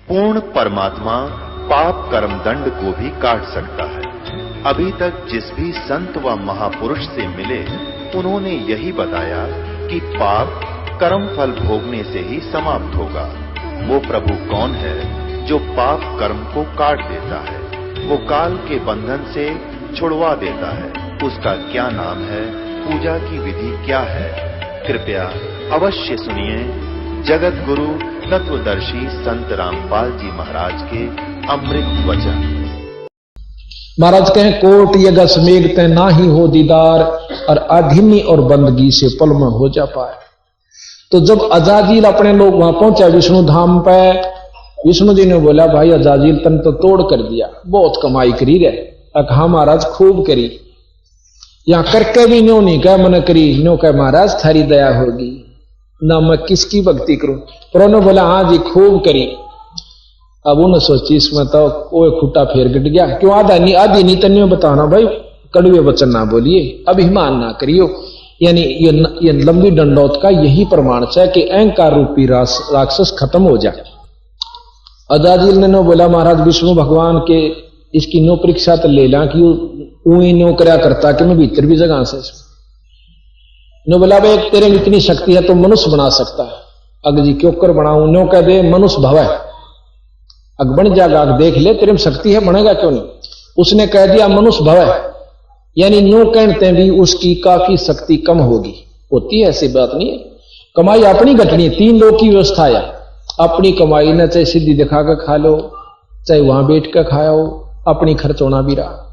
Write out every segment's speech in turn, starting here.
पूर्ण परमात्मा पाप कर्म दंड को भी काट सकता है। अभी तक जिस भी संत व महापुरुष से मिले उन्होंने यही बताया कि पाप कर्म फल भोगने से ही समाप्त होगा। वो प्रभु कौन है जो पाप कर्म को काट देता है, वो काल के बंधन से छुड़वा देता है। उसका क्या नाम है, पूजा की विधि क्या है? कृपया अवश्य सुनिए जगत गुरु तत्वदर्शी संत रामपाल जी महाराज के अमृत वचन। महाराज कहें कोट यगस मेघते ना ही हो दीदार, और अधीनी और बंदगी से पल में हो जा पाए। तो जब अजाजील अपने लोग वहां पहुंचा विष्णु धाम पे, विष्णु जी ने बोला भाई अजाजील तन तो तोड़ कर दिया, बहुत कमाई करी रे। हाँ महाराज खूब करी, यहां करके भी न्यो नहीं कह मन करी, न्यो कह महाराज थारी दया होगी ना, मैं किसकी भक्ति करूं। पर उन्होंने बोला हाँ जी खूब करी। अब उन्हें सोची इसमें तो वो खुट्टा फेर गिट गया, क्यों आधी नहीं तन्य बताना भाई, कड़वे वचन ना बोलिए, अभिमान ना करियो। यानी ये लंबी दंडौत का यही प्रमाण है कि अहंकार रूपी राक्षस खत्म हो जाए। अजाजील ने नो बोला महाराज विष्णु भगवान के इसकी नो परीक्षा तो ले ला कि ऊई नो करया करता कि मैं भीतर भी जगह से नो बोला भाई तेरे में इतनी शक्ति है तो मनुष्य बना सकता है। अग जी क्यों कर बनाऊं, नो कह दे मनुष्य भव है, अग बन जाएगा, अग देख ले तेरे में शक्ति है, बनेगा क्यों नहीं। उसने कह दिया मनुष्य भव है, यानी नो कहते भी उसकी काफी शक्ति कम होगी, होती है ऐसी बात नहीं है। कमाई अपनी घटनी है, 3 लोग की व्यवस्था है, अपनी कमाई न चाहे सिद्धि दिखा कर खा लो, चाहे वहां बैठ कर खाओ, अपनी खर्च होना भी रहा,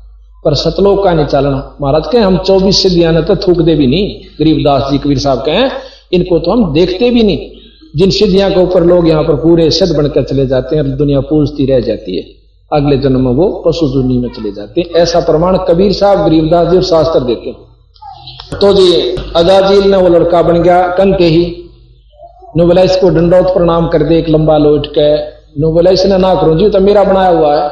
पर सतलोक का नहीं चलना। महाराज कहें हम 24 सिद्धियां न तो थूक दे भी नहीं, गरीबदास जी कबीर साहब कहें इनको तो हम देखते भी नहीं। जिन सिद्धियां के ऊपर लोग यहाँ पर पूरे सिद्ध बनकर चले जाते हैं, दुनिया पूजती रह जाती है, अगले जन्म में वो पशु दुनिया में चले जाते हैं। ऐसा प्रमाण कबीर साहब गरीबदास जी और शास्त्र देते हैं। तो जी अजाजील ने वो लड़का बन गया कंते ही, नो बोला इसको दंडौत प्रणाम कर दे, एक लंबा लोट के। नो बोला इसने ना करूं जी तो मेरा बनाया हुआ है।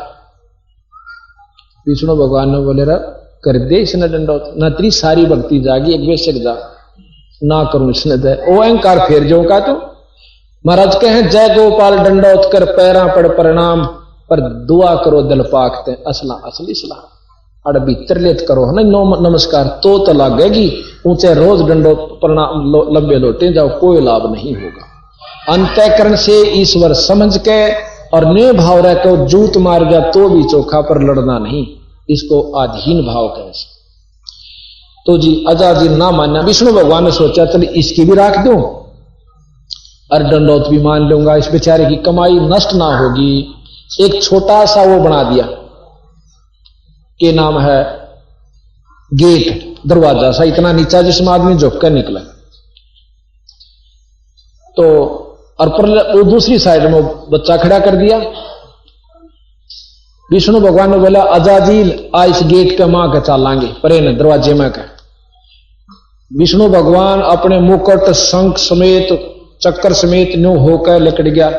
विष्णु भगवान ने बोले रा कर दे इसने दंडौत, न तेरी सारी भक्ति जागी, एक बेशक जा ना करूं इसने दे, ओ अहंकार फेर जो का तू। महाराज कहें जय गोपाल दंडौत कर पैरा पड़ प्रणाम, पर दुआ करो दिल पाकते असला असली सलाह। अड़ भीतर लेत करो है ना नो नमस्कार तो लगेगी, ऊंचे रोज दंडौत प्रणाम लंबे लोटे जाओ, कोई लाभ नहीं होगा। अंतःकरण से ईश्वर समझ के और ने भाव रह के जूत मार गया तो भी चोखा, पर लड़ना नहीं, इसको अधीन भाव कैसे। तो जी अजाजील ना मानना, विष्णु भगवान ने सोचा चल इसकी भी राख दूं और दंडौत भी मान लूंगा, इस बेचारे की कमाई नष्ट ना होगी। एक छोटा सा वो बना दिया के नाम है गेट, दरवाजा सा इतना नीचा जिसमें आदमी झुक कर निकला। तो और पर दूसरी साइड में बच्चा खड़ा कर दिया। विष्णु भगवान ने बोला अजाजील आ इस गेट के मां के चालांगे परे न दरवाजे में का। विष्णु भगवान अपने मुकुट शंख समेत चक्कर समेत न्यू होकर लकड़ गया,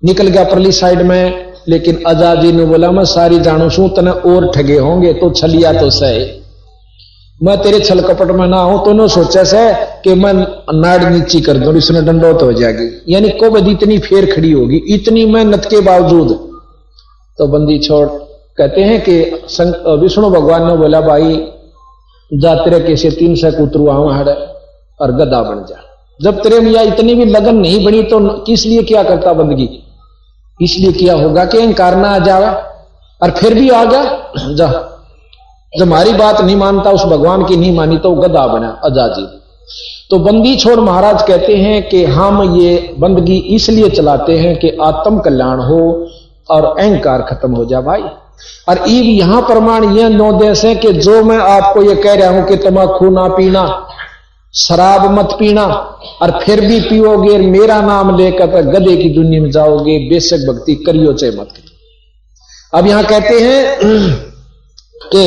निकल गया परली साइड में। लेकिन अजाजील ने बोला मैं सारी जानू छू तने और ठगे होंगे तो छलिया तो सही, मैं तेरे छल कपट में ना हूं। तो न सोचा से कि मैं नाड़ नीची कर दूं, इसने दंडौत हो जाएगी, यानी को बदी इतनी फेर खड़ी होगी, इतनी मेहनत के बावजूद। तो बंदी छोड़ कहते हैं कि विष्णु भगवान ने बोला भाई जा तेरे कैसे 3 से उतरुआ हड़ और गधा बन जा। जब तेरे मिया इतनी भी लगन नहीं बनी तो किस लिए क्या करता बंदगी, इसलिए किया होगा कि अहंकार ना आ जावे, और फिर भी आ गया जा। जब हमारी बात नहीं मानता, उस भगवान की नहीं मानी तो गधा बना अजाजील। तो बंदी छोड़ महाराज कहते हैं कि हम ये बंदगी इसलिए चलाते हैं कि आत्म कल्याण हो और अहंकार खत्म हो जाए भाई। और ईब यहां प्रमाण यह 9 देश है कि जो मैं आपको ये कह रहा हूं कि तम्बाकू ना पीना, शराब मत पीना, और फिर भी पियोगे मेरा नाम लेकर तो गधे की दुनिया में जाओगे, बेशक भक्ति करियो चाहे मत करियो। अब यहां कहते हैं कि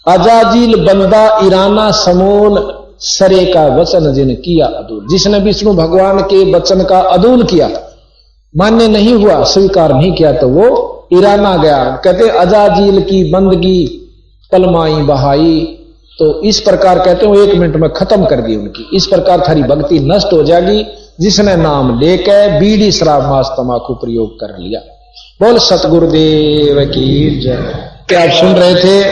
अजाजील बंदा ईराना समूल सरे का वचन जिन किया अदूल, जिसने विष्णु भगवान के वचन का अदूल किया, मान्य नहीं हुआ, स्वीकार नहीं किया, तो वो ईराना गया। कहते अजाजील की बंदगी पलमाई बहाई, तो इस प्रकार कहते हैं 1 मिनट में खत्म कर दी उनकी। इस प्रकार थारी भक्ति नष्ट हो जाएगी जिसने नाम लेके बीड़ी शराब मांस तमाकू प्रयोग कर लिया। बोल सतगुरुदेव की जय। क्या आप सुन रहे थे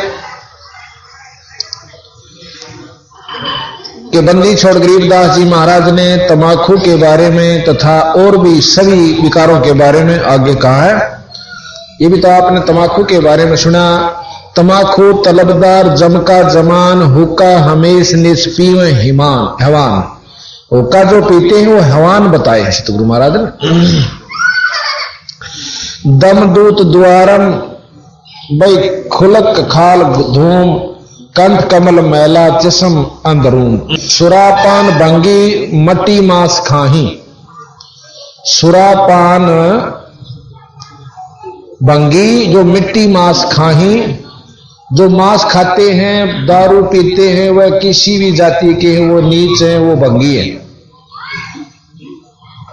कि बंदी छोड़ गरीबदास जी महाराज ने तमाकू के बारे में तथा और भी सभी विकारों के बारे में आगे कहा है। ये भी तो आपने तमाकू के बारे में सुना। तमाकू तलबदार जमका जमान हुक्का हमेश निष्पीव हिमान हवान। हुक्का जो पीते हैं वो हवान बताए सतगुरु महाराज ने। दमदूत द्वारम भाई खुलक खाल धूम कंठ कमल मैला जिस्म अंदरून। सुरापान भंगी मट्टी मांस खाही। सुरापान भंगी जो मिट्टी मांस खाही, जो मांस खाते हैं दारू पीते हैं वह किसी भी जाति के हैं, वो नीच हैं, वो भंगी है।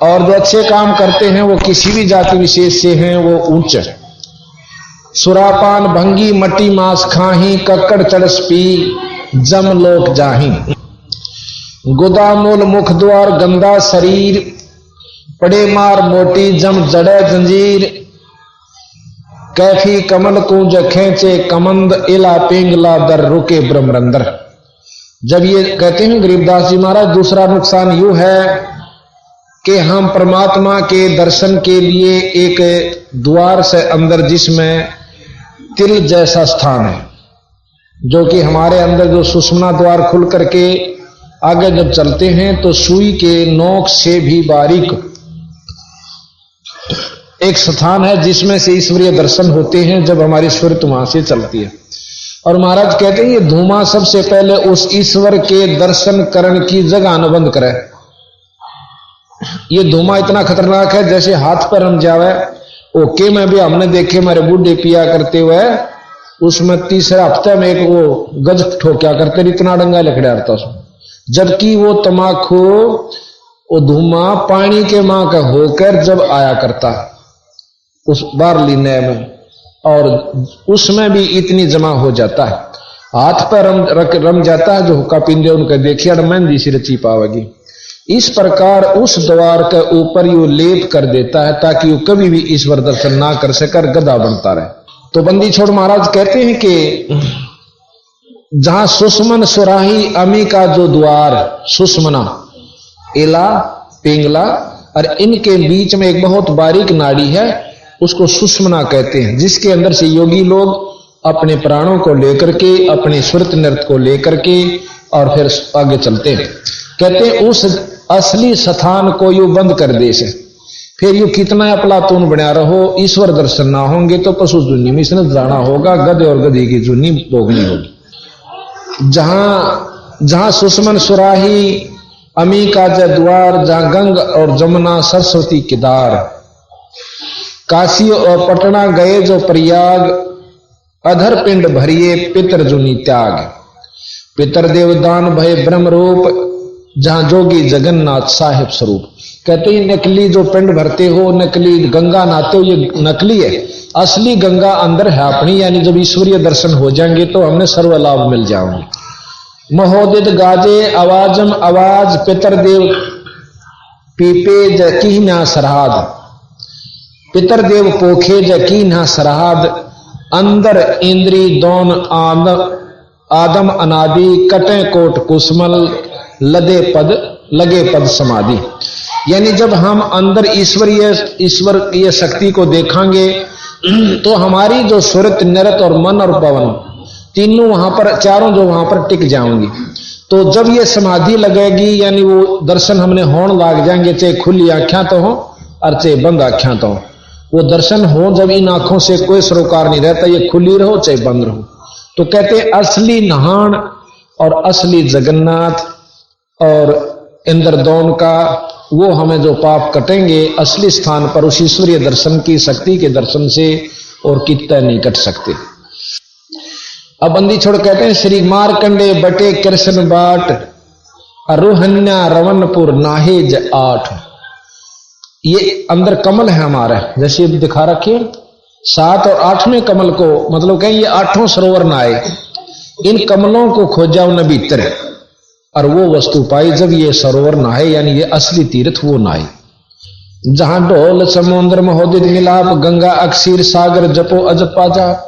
और जो अच्छे काम करते हैं वो किसी भी जाति विशेष से हैं, वो उच्च है। सुरापान भंगी मट्टी मांस खाही कक्कड़ चढ़स पी जम लोक जाही। गुदामूल मुख द्वार गंदा शरीर पड़े मार मोटी जम जड़े जंजीर। कैफी कमल कुंज खेचे कमंद इला पिंगला दर रुके ब्रह्मरंदर। जब ये कहते हैं गरीबदास जी महाराज, दूसरा नुकसान यूं है कि हम परमात्मा के दर्शन के लिए एक द्वार से अंदर जिसमें तिल जैसा स्थान है, जो कि हमारे अंदर जो सुषुम्ना द्वार खुल करके आगे जब चलते हैं तो सुई के नोक से भी बारीक एक स्थान है जिसमें से ईश्वरीय दर्शन होते हैं जब हमारी स्फूर्ति वहां से चलती है। और महाराज कहते हैं ये धूमा सबसे पहले उस ईश्वर के दर्शन करने की जगह अनुबंध करे। ये धूमा इतना खतरनाक है जैसे हाथ पर रम जावे। ओके में भी हमने देखे हमारे बूढ़े पिया करते हुए, उसमें तीसरे हफ्ते में एक वो गज ठोक्या करते, इतना डंगा लकड़ा रहता उसमें। जबकि वो तमाकू वो धुआं पानी के मां का होकर जब आया करता उस बारली नए में, और उसमें भी इतनी जमा हो जाता है, हाथ पर रम जाता है। जो हुक्का पींदे उनका देखिए मेहंदी सी रची पावेगी। इस प्रकार उस द्वार के ऊपर यू लेप कर देता है ताकि वो कभी भी ईश्वर दर्शन ना कर सकर गधा बनता रहे। तो बंदी छोड़ महाराज कहते हैं कि जहां सुषमन सुराही अमी का जो द्वार सुषमना इला पिंगला और इनके बीच में एक बहुत बारीक नाड़ी है, उसको सुषमना कहते हैं, जिसके अंदर से योगी लोग अपने प्राणों को लेकर के अपने सुरत नृत्य को लेकर के और फिर आगे चलते हैं। कहते हैं उस असली स्थान को यू बंद कर दे से, फिर यू कितना अपलातून बना रहो, ईश्वर दर्शन ना होंगे तो पशु जुन्नी में इसने जाना होगा, गधे और गधी की जुन्नी भोगनी होगी। जहां सुषमन सुराही अमी का द्वार, जहां गंग और जमुना सरस्वती किदार, काशी और पटना गए जो प्रयाग, अधर पिंड भरिए पितर जुनी त्याग। पितर देवदान भय ब्रह्म रूप, जहां जोगी जगन्नाथ साहिब स्वरूप। कहते हैं नकली जो पिंड भरते हो, नकली गंगा नहाते हो, ये नकली है, असली गंगा अंदर है अपनी। यानी जब ईश्वरीय दर्शन हो जाएंगे तो हमने सर्व लाभ मिल जाएंगे। महोदित गाजे आवाजम आवाज पितरदेव पीपे जकीना सरहाद। पितरदेव पोखे जकीना सरहाद, अंदर इंद्री दोन आदम अनादि, कटे कोट कुसमल लगे पद समाधि। यानी जब हम अंदर ईश्वरीय शक्ति को देखेंगे तो हमारी जो सुरत नरत और मन और पवन तीनों वहां पर, चारों जो वहां पर टिक जाएंगी। तो जब ये समाधि लगेगी यानी वो दर्शन हमने होने लाग जाएंगे, चाहे खुली आंखें तो हो और चाहे बंद आंखें तो हो। वो दर्शन हो जब इन आंखों से कोई सरोकार नहीं रहता, ये खुली रहो चाहे बंद रहो। तो कहते असली नहान और असली जगन्नाथ और इंद्रदौन का, वो हमें जो पाप कटेंगे असली स्थान पर उस ईश्वरीय दर्शन की शक्ति के दर्शन से और कितना नहीं कट सकते। अब बंदी छोड़ कहते हैं श्री मारकंडे बटे कृष्ण बाट, रोहन्या रवनपुर नाहेज 8। ये अंदर कमल है हमारा, जैसे दिखा रखे 7 और 8वें कमल को, मतलब कहें ये 8 सरोवर नहाए, इन कमलों को खोजा उन भीतर। और वो वस्तु पाई जब ये सरोवर नहाए, यानी ये असली तीर्थ वो नहाए जहां ढोल समुद्र महोदित मिलाप, गंगा अक्षीर सागर जपो अजप्पा जाप।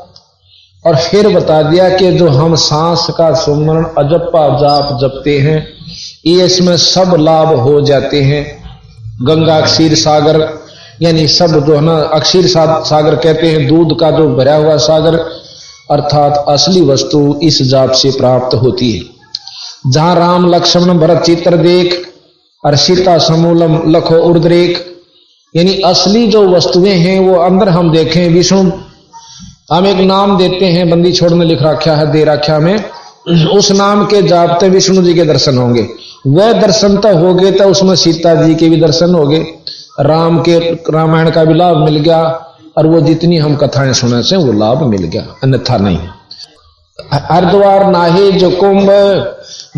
और फिर बता दिया कि जो हम सांस का सुमरण अजप्पा जाप जपते हैं ये इसमें सब लाभ हो जाते हैं। गंगा अक्षीर सागर यानी सब जो है ना, अक्षीर सागर कहते हैं दूध का जो भरा हुआ सागर, अर्थात असली वस्तु इस जाप से प्राप्त होती है। जहां राम लक्ष्मण भरत चित्र देख और सीता समूलम लखो उर्द्रेक, यानी असली जो वस्तुएं हैं वो अंदर हम देखें। विष्णु हम एक नाम देते हैं, बंदी छोड़ में लिख रखा है, दे रखा में, उस नाम के जापते विष्णु जी के दर्शन होंगे। वह दर्शन तो हो गए तो उसमें सीता जी के भी दर्शन हो गए, राम के रामायण का भी लाभ मिल गया, और वो जितनी हम कथाएं सुने से वो लाभ मिल गया, अन्यथा नहीं। हरिद्वार नाहे जो कुंभ,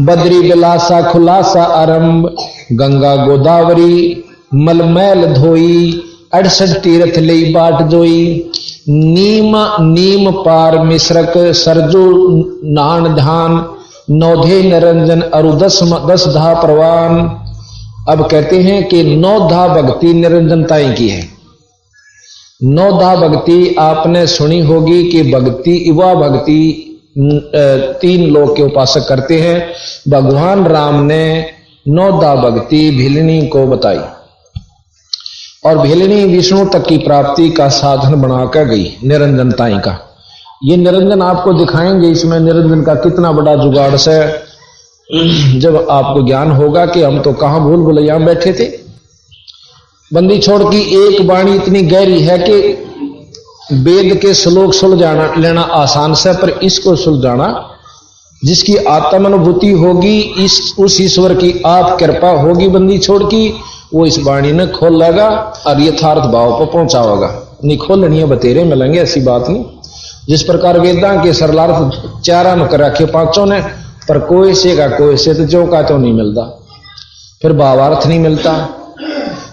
बद्री बिलासा खुलासा आरंभ, गंगा गोदावरी मलमैल धोई, 68 तीर्थ लई बाट जोई, नीम पार मिश्रक सरजू नान ध्यान, नौधे निरंजन अरु 10 धा प्रवान। अब कहते हैं कि 9 धा भक्ति निरंजनताई की है। 9 धा भक्ति आपने सुनी होगी कि भक्ति वह भक्ति 3 लोग के उपासक करते हैं। भगवान राम ने 9 धा भक्ति भिलनी को बताई और भिलनी विष्णु तक की प्राप्ति का साधन बनाकर गई निरंजनताई का। ये निरंजन आपको दिखाएंगे, इसमें निरंजन का कितना बड़ा जुगाड़ से जब आपको ज्ञान होगा कि हम तो कहां भूल भुलैया में बैठे थे। बंदी छोड़ की एक वाणी इतनी गहरी है कि वेद के श्लोक सुलझाना लेना आसान से, पर इसको सुलझाना जिसकी आत्मानुभूति होगी, उस ईश्वर की आप कृपा होगी बंदी छोड़ की, वो इस वाणी ने खोल लेगा और यथार्थ भाव पर पहुंचाओगा। नहीं खोलनी है बतेरे मिलेंगे, ऐसी बात नहीं। जिस प्रकार वेदां के सरलार्थ 4 में कर रखे 5 ने, पर कोई से का कोई से तो जो का तो नहीं मिलता, फिर भावार्थ नहीं मिलता।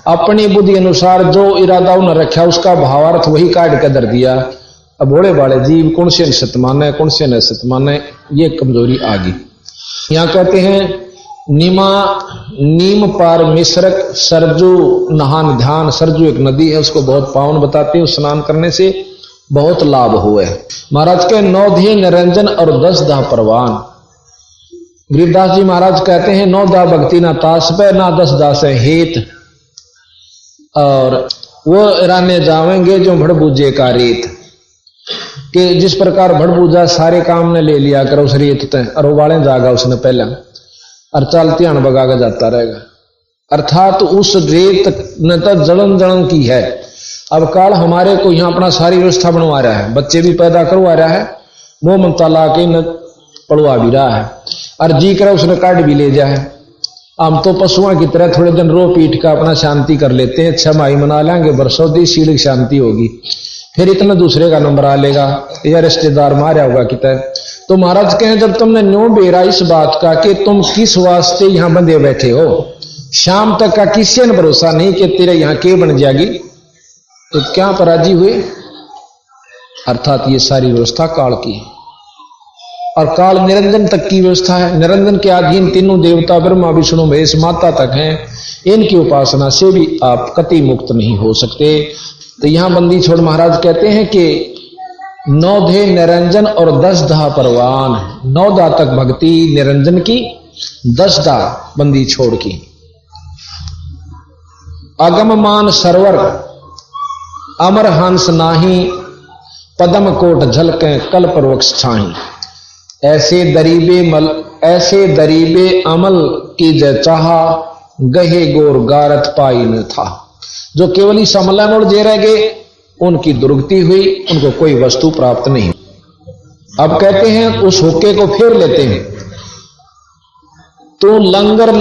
अपनी बुद्धि अनुसार जो इरादा उन्हें रखा उसका भावार्थ वही काट कर दर दिया। अब भोले भाले जीव कौन से सत माने कौन से न सत माने, ये कमजोरी आ गई। यहां कहते हैं नीम पार मिश्रक सरजू नहान ध्यान। सरजू एक नदी है, उसको बहुत पावन बताते हैं, स्नान करने से बहुत लाभ हुए। महाराज के 9 धी निरंजन और 10 धा परवान। गिरिदास जी महाराज कहते हैं 9 धा भक्ति ना तास पे ना 10 धा से हेत, और वो राने जावेंगे जो भड़बूजे का रेत। कि जिस प्रकार भड़बूजा सारे काम ने ले लिया कर उस रेत तय, और वो वाले जागा उसने पहले और चलती हन बगा के जाता रहेगा। अर्थात उस रेत ने तो जलन की है। अब काल हमारे को यहाँ अपना सारी व्यवस्था बनवा रहा है, बच्चे भी पैदा करवा रहा है, मोह ममता ला के न पढ़वा भी रहा है, और जी कर उसने काट भी ले जाए। हम तो पशुओं की तरह थोड़े दिन रो पीट का अपना शांति कर लेते हैं, 6 माही मना लेंगे, बरसों सीढ़ी शांति होगी, फिर इतना दूसरे का नंबर आ लेगा या रिश्तेदार मारा होगा कितना। तो महाराज कहें जब तुमने न्यू बेरा इस बात का कि तुम किस वास्ते यहां बंधे बैठे हो, शाम तक का किसी ने भरोसा नहीं कि तेरे यहां के बन जाएगी, तो क्या पराजी हुए। अर्थात ये सारी व्यवस्था काल की है, और काल निरंजन तक की व्यवस्था है। निरंजन के अधीन तीनों देवता ब्रह्मा विष्णु महेश माता तक हैं। इनकी उपासना से भी आप कति मुक्त नहीं हो सकते। तो यहां बंदी छोड़ महाराज कहते हैं कि 9 धी निरंजन और 10 धा परवान। 9 धा तक भक्ति निरंजन की, 10 धा बंदी छोड़ की। अगम मान सरवर अमर हंस नाही, पदम कोट झलके कल्प वृक्ष छाही। ऐसे दरीबे अमल की जय चाहा, गहे गोर गारत पाई न था। जो केवल ही समलामोड़ जे रह गए उनकी दुर्गति हुई, उनको कोई वस्तु प्राप्त नहीं। अब कहते हैं उस हुक्के को फेर लेते हैं। तू लंगर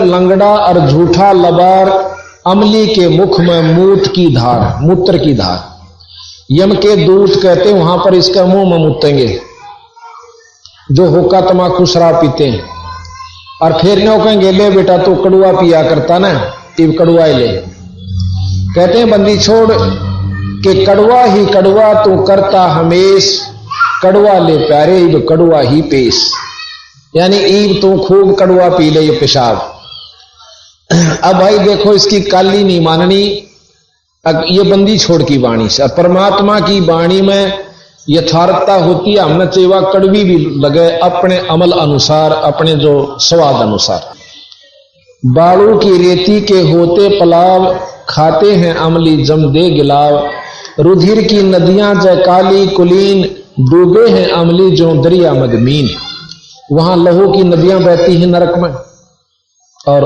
लंगड़ा और झूठा लबार, अमली के मुख में मूत्र की धार। यम के दूत कहते वहां पर इसका मुंह में मूतेंगे जो हुक्का तमाकू शराब पीते हैं, और फिर न कहेंगे ले बेटा तू कड़ुआ पिया करता ना, इब कड़ुआ ले। कहते हैं बंदी छोड़ कि कड़वा ही कड़वा तू करता हमेश, कड़वा ले प्यारे इब कड़वा ही पेश। यानी ईब तो खूब कड़वा पी ले ये पेशाब। अब भाई देखो इसकी काली नहीं माननी, ये बंदी छोड़ की वाणी से। परमात्मा की वाणी में यथार्थता होती है, हमने चाहिए कड़वी भी लगे अपने अमल अनुसार, अपने जो स्वाद अनुसार। बालू की रेती के होते पलाव, खाते हैं अमली जम दे गिलाव। रुधिर की नदियां जय काली कुलीन, डूबे हैं अमली जो दरिया मदमीन। वहां लहू की नदियां बहती हैं नरक में, और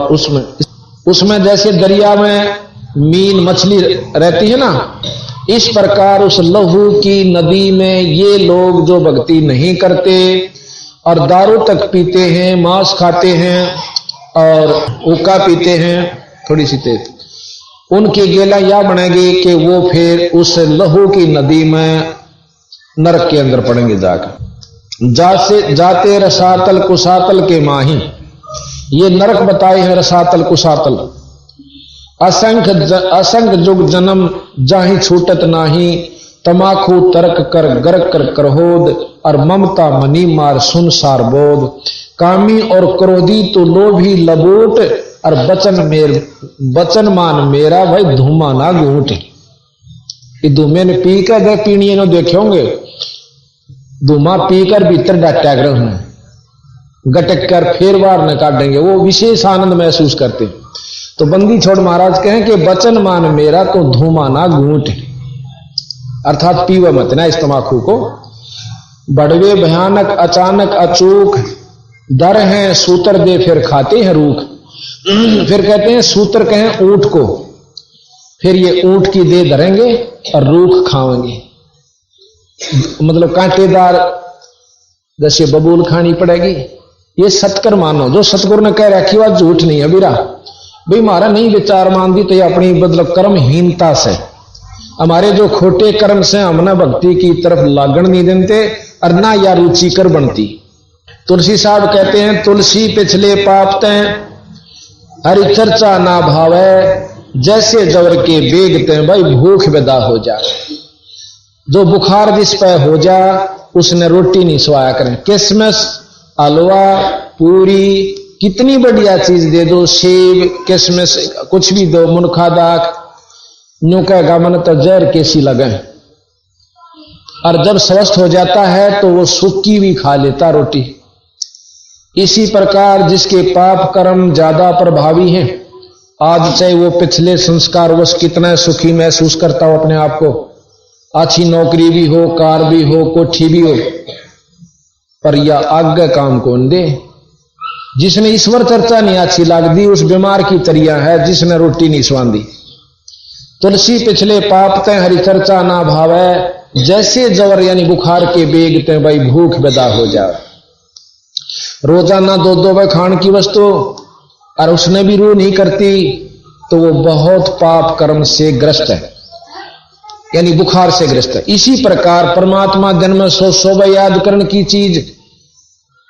उसमें जैसे दरिया में मीन मछली रहती है ना, इस प्रकार उस लहू की नदी में ये लोग जो भक्ति नहीं करते और दारू तक पीते हैं, मांस खाते हैं और हुक्का पीते हैं थोड़ी सी तेज, उनकी गेला या बनेगी कि वो फिर उस लहू की नदी में नरक के अंदर पड़ेंगे जाकर। जाते रसातल कुसातल के माही, ये नरक बताए हैं रसातल कुसातल। असंख्य जुग जन्म जाहि छूटत नाही, तमाखू तर्क कर गर्क कर करहोद, और ममता मनी मार सुन सार बोध। कामी और क्रोधी तो लोभी लबोट, और बचन मान मेरा भाई धूमा ना घूट। ये धूमे ने पी कर दे पीनी ने देखे होंगे, धूमा पीकर भीतर डाटा कर गटक कर फिर बार न काटेंगे, वो विशेष आनंद महसूस करते। तो बंदी छोड़ महाराज कहें कि बचन मान मेरा तो धूमा ना घूट, अर्थात पीवा मत ना इस तमाकू को। बड़वे भयानक अचानक अचूक, डर हैं सूतर दे फिर खाते हैं रूख। फिर कहते हैं सूतर कहें ऊंट को, फिर ये ऊंट की दे धरेंगे और रूख खाएंगे, मतलब कांटेदार जैसे बबूल खानी पड़ेगी। ये सतकर मानो, जो सतगुरु ने कह रखी बात झूठ नहीं है बीरा भाई। हमारा नहीं विचार मान दी तो ये अपनी मतलब कर्महीनता से, हमारे जो खोटे कर्म से हमने भक्ति की तरफ लागण नहीं देते और ना या रुचिकर बनती। तुलसी साहब कहते हैं तुलसी पिछले पाप तैं, हरि चर्चा ना भावे, जैसे जवर के बेग तैं भाई भूख विदा हो जा। जो बुखार जिस पे हो जा उसने रोटी नहीं स्वाया करें, किसमिस हलवा पूरी कितनी बढ़िया चीज दे दो, सेब किसमिस कुछ भी दो, मुनखा दाख, यूं कहेगा मन तो जहर कैसी लगे। और जब स्वस्थ हो जाता है तो वो सूखी भी खा लेता रोटी। इसी प्रकार जिसके पाप कर्म ज्यादा प्रभावी हैं, आज चाहे वो पिछले संस्कार वश कितना सुखी महसूस करता हो अपने आप को, अच्छी नौकरी भी हो, कार भी हो, कोठी भी हो, पर यह आगे काम कौन दे। जिसने ईश्वर चर्चा नहीं अच्छी लगती उस बीमार की तरिया है जिसने रोटी नहीं स्वांदी। तुलसी पिछले पाप तय हरि चर्चा ना भावे, जैसे जवर यानी बुखार के बेग तय भाई भूख विदा हो जाए। रोजाना दो दो बार खान की वस्तु और उसने भी रूह नहीं करती तो वो बहुत पाप कर्म से ग्रस्त है, यानी बुखार से ग्रस्त है। इसी प्रकार परमात्मा दिन में 100 बार याद करने की चीज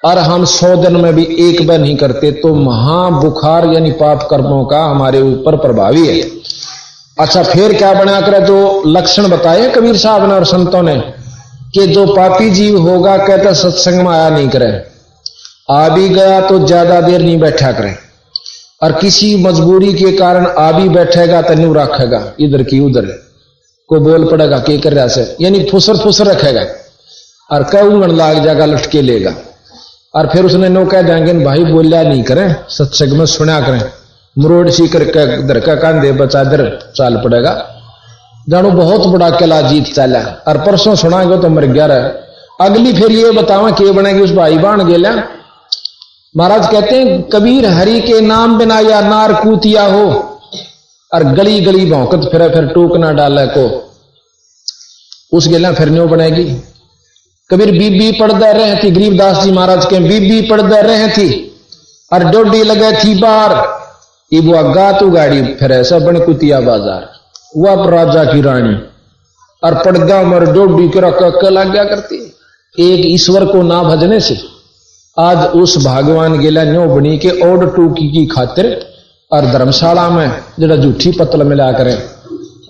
और हम 100 दिन में भी एक बार नहीं करते तो महा बुखार यानी पाप कर्मों का हमारे ऊपर प्रभावी है। अच्छा फिर क्या बना कर जो लक्षण बताए कबीर साहब ने और संतों ने कि जो पापी जीव होगा कहता सत्संग में आया नहीं करे, आ भी गया तो ज्यादा देर नहीं बैठा करे, और किसी मजबूरी के कारण आ भी बैठेगा तो न्यू रखेगा इधर की उधर को बोल पड़ेगा के कर रहा से, यानी फुसर रखेगा और कहूंगन लाग जाएगा लटके लेगा। और फिर उसने नो कह जाएंगे भाई बोलिया नहीं करें, सत्संग में सुना करें, मुरोड़ सी करके दर का कांधे बचा दर चाल पड़ेगा। जानो बहुत बड़ा किला जीत चला और परसों सुनाएंगे तो मर गया रहा। अगली फिर ये बतावा के बनेगी उस भाई बाण गेला। महाराज कहते हैं कबीर हरि के नाम बिना या नार कूतिया हो और गली गली भौंकत फिर टूक ना डाले को उस गेला फिर न्यू बनेगी। कबीर बीबी पड़दा रहे थी, गरीबदास जी महाराज के बीबी पड़दा रहे थी और डोडी लगे थी बार, इबुआ गा तू गाड़ी फिर ऐसा बन कुतिया बाजार वह राजा की रानी और पड़दा मर डोडी के रख लग गया करती। एक ईश्वर को ना भजने से आज उस भगवान गेला न्यो बनी के ओड टूकी की खातिर और धर्मशाला में जरा झूठी पतल मिला करें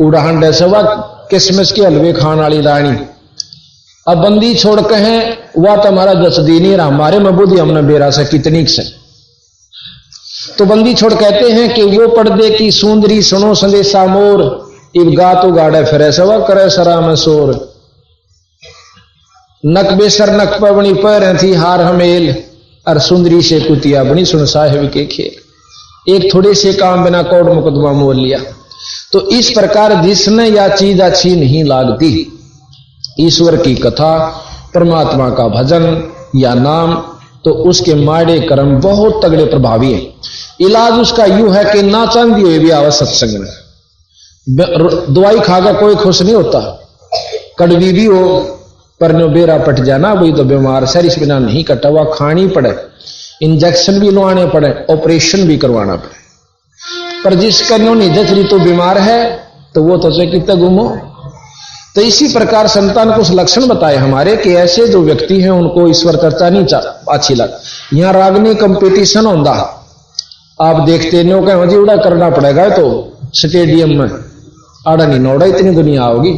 उड़ान डैसे वह किसमिस के हलवे खान वाली रानी अब बंदी छोड़ कहें वह तो हमारा दस दिन ही रहा, हमारे में बुद्धि हमने बेरा से कितनी से। तो बंदी छोड़ कहते हैं कि वो पर्दे की सुंदरी सुनो संदेशा मोर, इब गा तो गाड़े फिर सवा करे सरा में शोर। नक बेसर नक पर बनी पैर थी हार हमेल, और सुंदरी से कुतिया बनी सुन साहिब के खेल। एक थोड़े से काम बिना कोर्ट मुकदमा मोल लिया। तो इस प्रकार जिसने या चीज अच्छी नहीं लागती, ईश्वर की कथा, परमात्मा का भजन या नाम, तो उसके माड़े कर्म बहुत तगड़े प्रभावी हैं। इलाज उसका यूं है कि ना चांदी हुए भी आवा सत्संग में। दवाई खाकर कोई खुश नहीं होता, कड़वी भी हो पर नो बेरा पट जाना, वही तो बीमार सरिश बिना नहीं कटा हुआ, खानी पड़े, इंजेक्शन भी लवाने पड़े, ऑपरेशन भी करवाना पड़े। पर जिसका नो नहीं जचरी तो बीमार है, तो वो तो कितना गुमो। तो इसी प्रकार संतान को उस लक्षण बताए हमारे कि ऐसे जो व्यक्ति हैं उनको ईश्वर चर्चा नहीं अच्छी लग। यहाँ रागनी कंपटीशन होता, आप देखते नो कहें जी उड़ा करना पड़ेगा, तो स्टेडियम में आड़ा नहीं नोड़ा इतनी दुनिया होगी।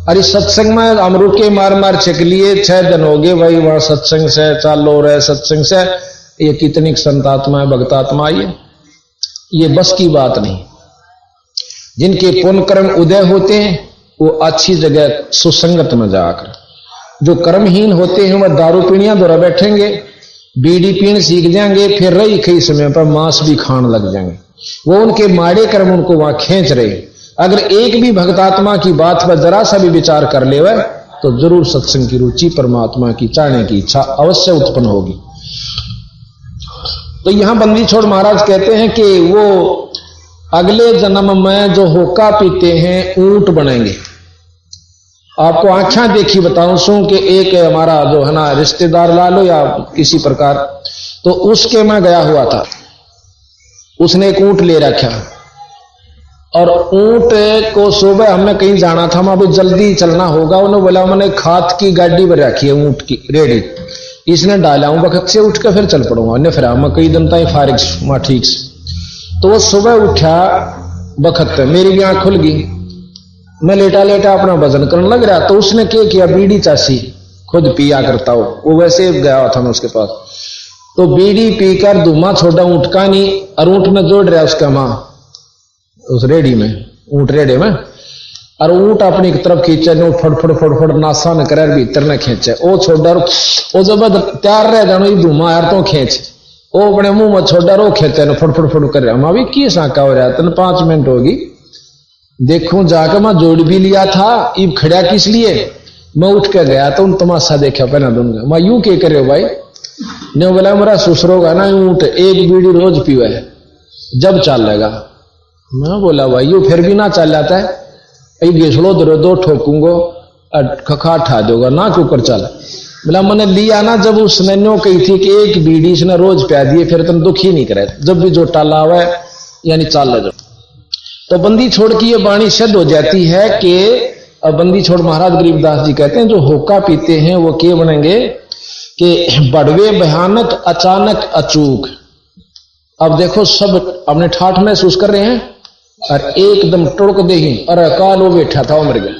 अरे सत्संग में हम रुके मार मार छक लिए, 6 दिन हो गए भाई वहां सत्संग से चालो रहे सत्संग से, ये कितनी संतात्मा है भक्तात्मा, ये बस की बात नहीं। जिनके पुण्य कर्म उदय होते हैं वो अच्छी जगह सुसंगत में जाकर, जो कर्महीन होते हैं वह दारू पीणियां द्वारा बैठेंगे, बीड़ी पीण सीख जाएंगे, फिर रही कई समय पर मांस भी खान लग जाएंगे। वो उनके माड़े कर्म उनको वहां खींच रहे। अगर एक भी भक्तात्मा की बात पर जरा सा भी विचार कर ले वह, तो जरूर सत्संग की रुचि, परमात्मा की चाहने की इच्छा अवश्य उत्पन्न होगी। तो यहां बंदी छोड़ महाराज कहते हैं कि वो अगले जन्म में जो होका पीते हैं ऊंट बनेंगे। आपको आंखें देखी बताऊं सू कि एक हमारा जो है ना रिश्तेदार ला लो या किसी प्रकार, तो उसके मैं गया हुआ था, उसने एक ऊंट ले रखा, और ऊंट को सुबह हमने कहीं जाना था, अभी जल्दी चलना होगा, उन्होंने बोला मैंने खाद की गाड़ी पर रखी है ऊंट की रेडी, इसने डाला हूं वक्त से उठ कर फिर चल पड़ूंगा, फिर मैं कई दिन तक फारिग मां ठीक से। तो वो सुबह उठा बखत मेरी भी आंख खुल गई, मैं लेटा लेटा अपना वजन करने लग रहा। तो उसने क्या किया, बीड़ी चासी खुद पिया करता हो, वो वैसे गया था मैं उसके पास, तो बीड़ी पीकर धुआं छोड़ा ऊंट का नहीं, और ऊंट में जोड़ रहा उसका मां उस रेडी में, ऊंट रेडे में, और ऊंट अपनी तरफ खींचे, फड़ नासा न करे भीतर न खींचे, वो छोड़ा वो जब तैयार रह जानो धुआं यार तो खींच, वो अपने मुंह में छोड़ा रो खेते न फड़ कर रहा। मैं भी की साका हो रहा, तन 5 मिनट होगी, देखूं जाकर मैं जोड़ भी लिया था, इब खड़ा किस लिए, मैं उठ के गया तो उन तमाशा देखा पहना दूंगा। मैं यूं के करे भाई ने बोला मेरा ससुरोगा ना ऊंट एक बीड़ी रोज पीवे है जब चल लेगा। मैं बोला भाई यू फिर भी ना चल जाता है, घेसड़ो दो 2 ठोकूंगो खखा ठा दोगा ना कुकर चल। बोला मैंने लिया ना जब उसने नो कही थी कि एक बीड़ी इसने रोज प्या दिए, फिर तुम दुखी नहीं करे, जब भी जो टाला हुआ है यानी चाल ले जाओ। तो बंदी छोड़ की ये वाणी सिद्ध हो जाती है कि बंदी छोड़ महाराज गरीबदास जी कहते हैं जो होका पीते हैं वो क्या बनेंगे कि बड़वे भयानक अचानक अचूक। अब देखो सब अपने ठाठ महसूस कर रहे हैं और एकदम टुड़क देही और अकाल वो बैठा था, वो मर गया।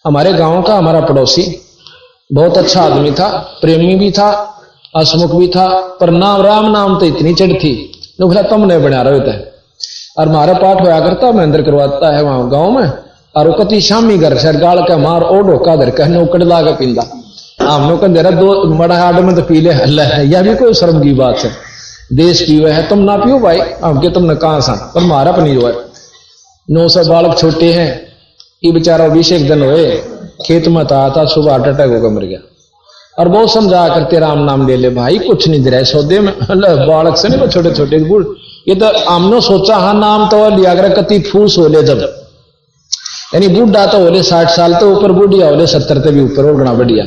हमारे गांव का हमारा पड़ोसी बहुत अच्छा आदमी था, प्रेमी भी था, हसमुख भी था, पर नाम राम नाम तो इतनी चढ़ थी, बोला तुमने बना रहे होता है। और मारे पाठ होया करता महेंद्र करवाता है वहां गांव में, और वो कति शामी घर से गाल का मार ओ ढोका धर के नौकड़ ला के पींदा, हमने कह दे रहा 2 मड़ा हाड में तो पी ले हल्ला है, यह भी कोई शर्म की बात है। देश पीवे है तुम ना पियो भाई, हमके तुमने कहां सा, पर मारा अपनी जो है 900 बालक छोटे हैं, ये बेचारा 20 दिन हुए खेत में था सुबह हार्ट अटैक होकर मर गया। और बहुत समझा करते राम नाम ले ले भाई, कुछ नहीं दे रहा सौदे में, बालक से नहीं छोटे छोटे बूढ़, ये तो हमने सोचा हाँ नाम तो लिया कर कति फूस हो ले, जब यानी बूढ़ा तो होले 60 साल तो ऊपर, बूढ़िया होले 70 से भी ऊपर, और गणा बढ़िया।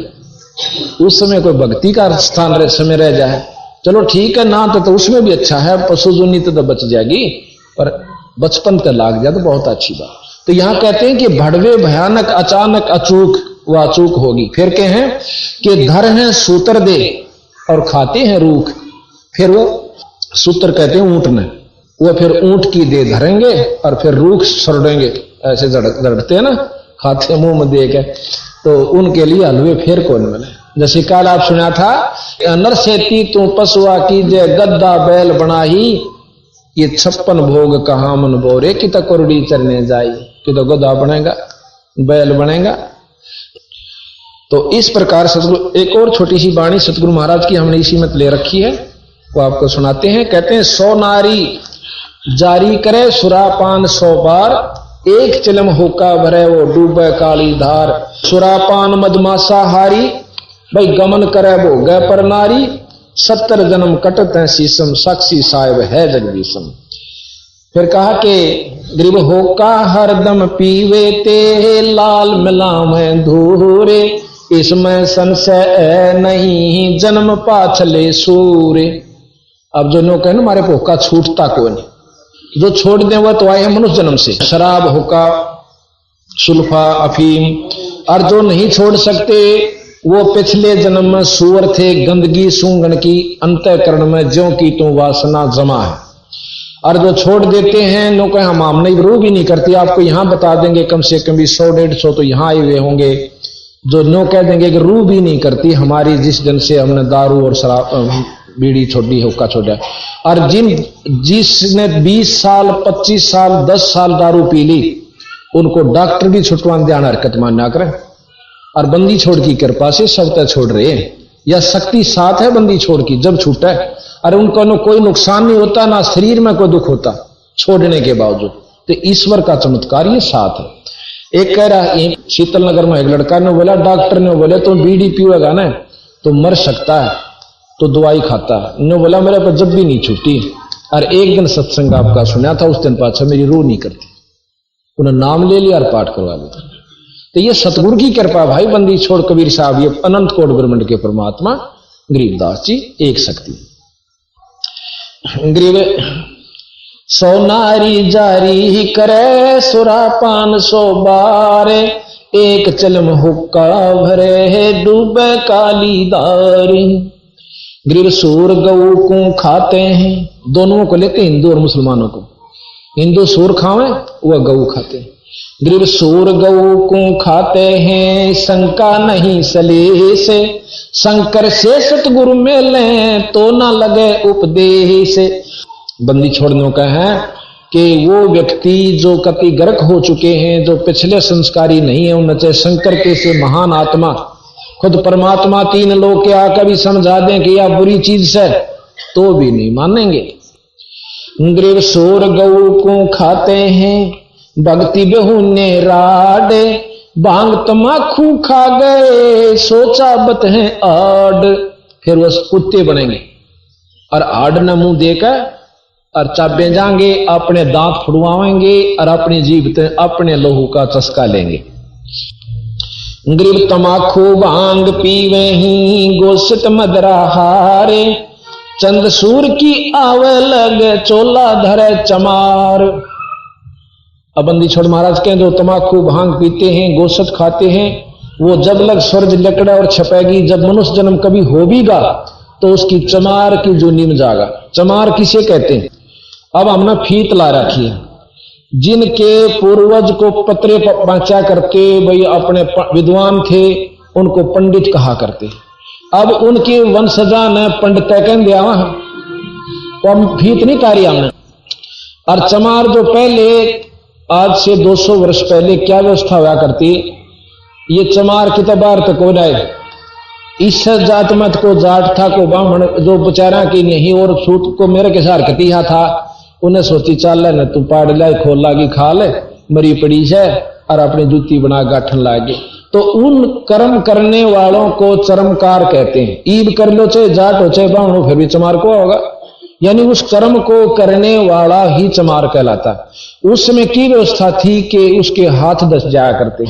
उस समय कोई भक्ति का स्थान समय रह जाए चलो ठीक है ना, तो उसमें भी अच्छा है, पशु जुनी तो बच जाएगी, पर बचपन तक लाग जाए तो बहुत अच्छी बात। तो यहां कहते हैं कि भड़वे भयानक अचानक अचूक, वो अचूक होगी। फिर कहे हैं कि धर हैं सूत्र दे और खाते हैं रूख। फिर वो सूत्र कहते हैं ऊंट ने, वो फिर ऊंट की दे धरेंगे और फिर रूख सड़ेंगे, ऐसे जड़ते हैं ना, खाते मुंह में दे के, तो उनके लिए हलवे फिर कौन मिले। जैसे कल आप सुना था, नरसेती तू पशुआ की जय गद्दा बैल बनाही, ये 56 भोग कहाँ मन बोरे कि तो कुरड़ी चरने जाई, कि तो गद्दा बनेगा बैल बनेगा। तो इस प्रकार सतगुरु, एक और छोटी सी वाणी सतगुरु महाराज की हमने इसी मत ले रखी है, वो आपको सुनाते हैं। कहते हैं 100 नारी जारी करे सुरापान 100 बार, एक चिलम होका भरे वो डूबे काली धार। सुरापान मदमासा हारी, भाई गमन करे वो गए पर नारी, 70 जन्म कटत है शीशम, साक्षी साहिब है जगदीशम। फिर कहा कि गरीब होका हरदम पीवे ते, लाल मिलावे धूरे, इसमें संशय नहीं जन्म पाछले सूरे। अब जो नो कहे ना हमारे होका छूटता को नहीं, जो छोड़ दें वह तो आए हैं मनुष्य जन्म से, शराब होका सुल्फा अफीम, और जो नहीं छोड़ सकते वो पिछले जन्म में सूअर थे, गंदगी सूंघन की अंतःकरण में ज्यों की तो वासना जमा है। और जो छोड़ देते हैं नो कहे हम नहीं रू भी नहीं करती, आपको यहां बता देंगे कम से कम भी 100-150 तो यहां आए हुए होंगे जो नो कह देंगे कि रू भी नहीं करती हमारी, जिस दिन से हमने दारू और शराब बीड़ी छोड़ी हुक्का छोड़ा। और जिसने 20 साल 25 साल 10 साल दारू पी ली, उनको डॉक्टर भी छुटवान ध्यान हरकत मानना करें। और बंदी छोड़ की कृपा से सब तक छोड़ रहे हैं, या शक्ति साथ है बंदी छोड़ की जब छूटा है, और उनको न कोई नुकसान नहीं होता, ना शरीर में कोई दुख होता छोड़ने के बावजूद। तो ईश्वर का चमत्कार ये साथ है। एक कह रहा शीतल नगर में एक लड़का ने बोला, डॉक्टर ने बोले तो बीड़ी पीएगा ना तो मर सकता है, तो दवाई खाता है। ने बोला मेरे पर जब भी नहीं छूटी। और एक दिन सत्संग आपका सुना था, उस दिन पाछा मेरी रूह नहीं करती, उन्हें नाम ले लिया और पाठ करवा लिया। तो ये सतगुरु की कृपा भाई, बंदी छोड़ कबीर साहब, ये अनंत कोट ब्रह्मांड के परमात्मा गरीबदास जी एक शक्ति। गरीब 100 नारी जारी करे सुरापान 100 बार, एक चलम हुक्का भरे है डूबे काली दारी। गरीब सूर गऊ को खाते हैं, दोनों को लेते हिंदू और मुसलमानों को, हिंदू सूर खावे वह गऊ खाते हैं। गरीब सूर गऊ को खाते हैं, शंका नहीं सले से, शंकर से सतगुरु मिले तो ना लगे उपदेश। बंदी छोड़ने का है कि वो व्यक्ति जो कति गर्क हो चुके हैं, जो पिछले संस्कारी नहीं है, उनसे शंकर के से महान आत्मा खुद परमात्मा 3 लोग के आकर भी समझा दें कि यह बुरी चीज से, तो भी नहीं मानेंगे। गरीब सूर गऊ को खाते हैं, भक्ति बेहुने राडे, भांग तमाखू खा गए सोचा बत है आड। फिर वो कुत्ते बनेंगे और आड न मुंह देकर और चाबे जाएंगे, अपने दांत फुड़वाएंगे और अपनी जीभ अपने लहू का चस्का लेंगे। गरीब तमाखू भांग पीवे ही, गोश्त मदरा हारे, चंद सूर की आवे लगे चोला धरे चमार। अब बंदी छोड़ महाराज के जो तमाकू भांग पीते हैं, गोश्त खाते हैं, वो जब लग स्वर्ग लकड़ा और छपेगी, जब मनुष्य जन्म कभी होगा तो उसकी चमार की जो नीम जागा। चमार किसे कहते हैं? अब हमने फीत ला रखी है, जिनके पूर्वज को पत्रे पहुंचा करके भाई अपने विद्वान थे, उनको पंडित कहा करते। अब उनके वंशजा ने पंडित कह दिया, तो हम फीत नहीं तारी हमने। और चमार जो पहले आज से 200 वर्ष पहले क्या व्यवस्था हुआ करती, ये चमार की तबार तक हो जाए, इस जात मत को जाट था को ब्राह्मण जो बेचारा की नहीं, और सूत को मेरे के सार कतिहा था, उन्हें सोची चाल न तू पाड़ लाए खोल लागी खा ले मरी पड़ी है, और अपनी जूती बना गाठन लागे। तो उन कर्म करने वालों को चरमकार कहते हैं। ईब कर लो चाहे जाट हो चाहे ब्राह्मण हो, फिर भी चमार को होगा, यानी उस कर्म को करने वाला ही चमार कहलाता। उस समय की व्यवस्था थी कि उसके हाथ दस जाया करते,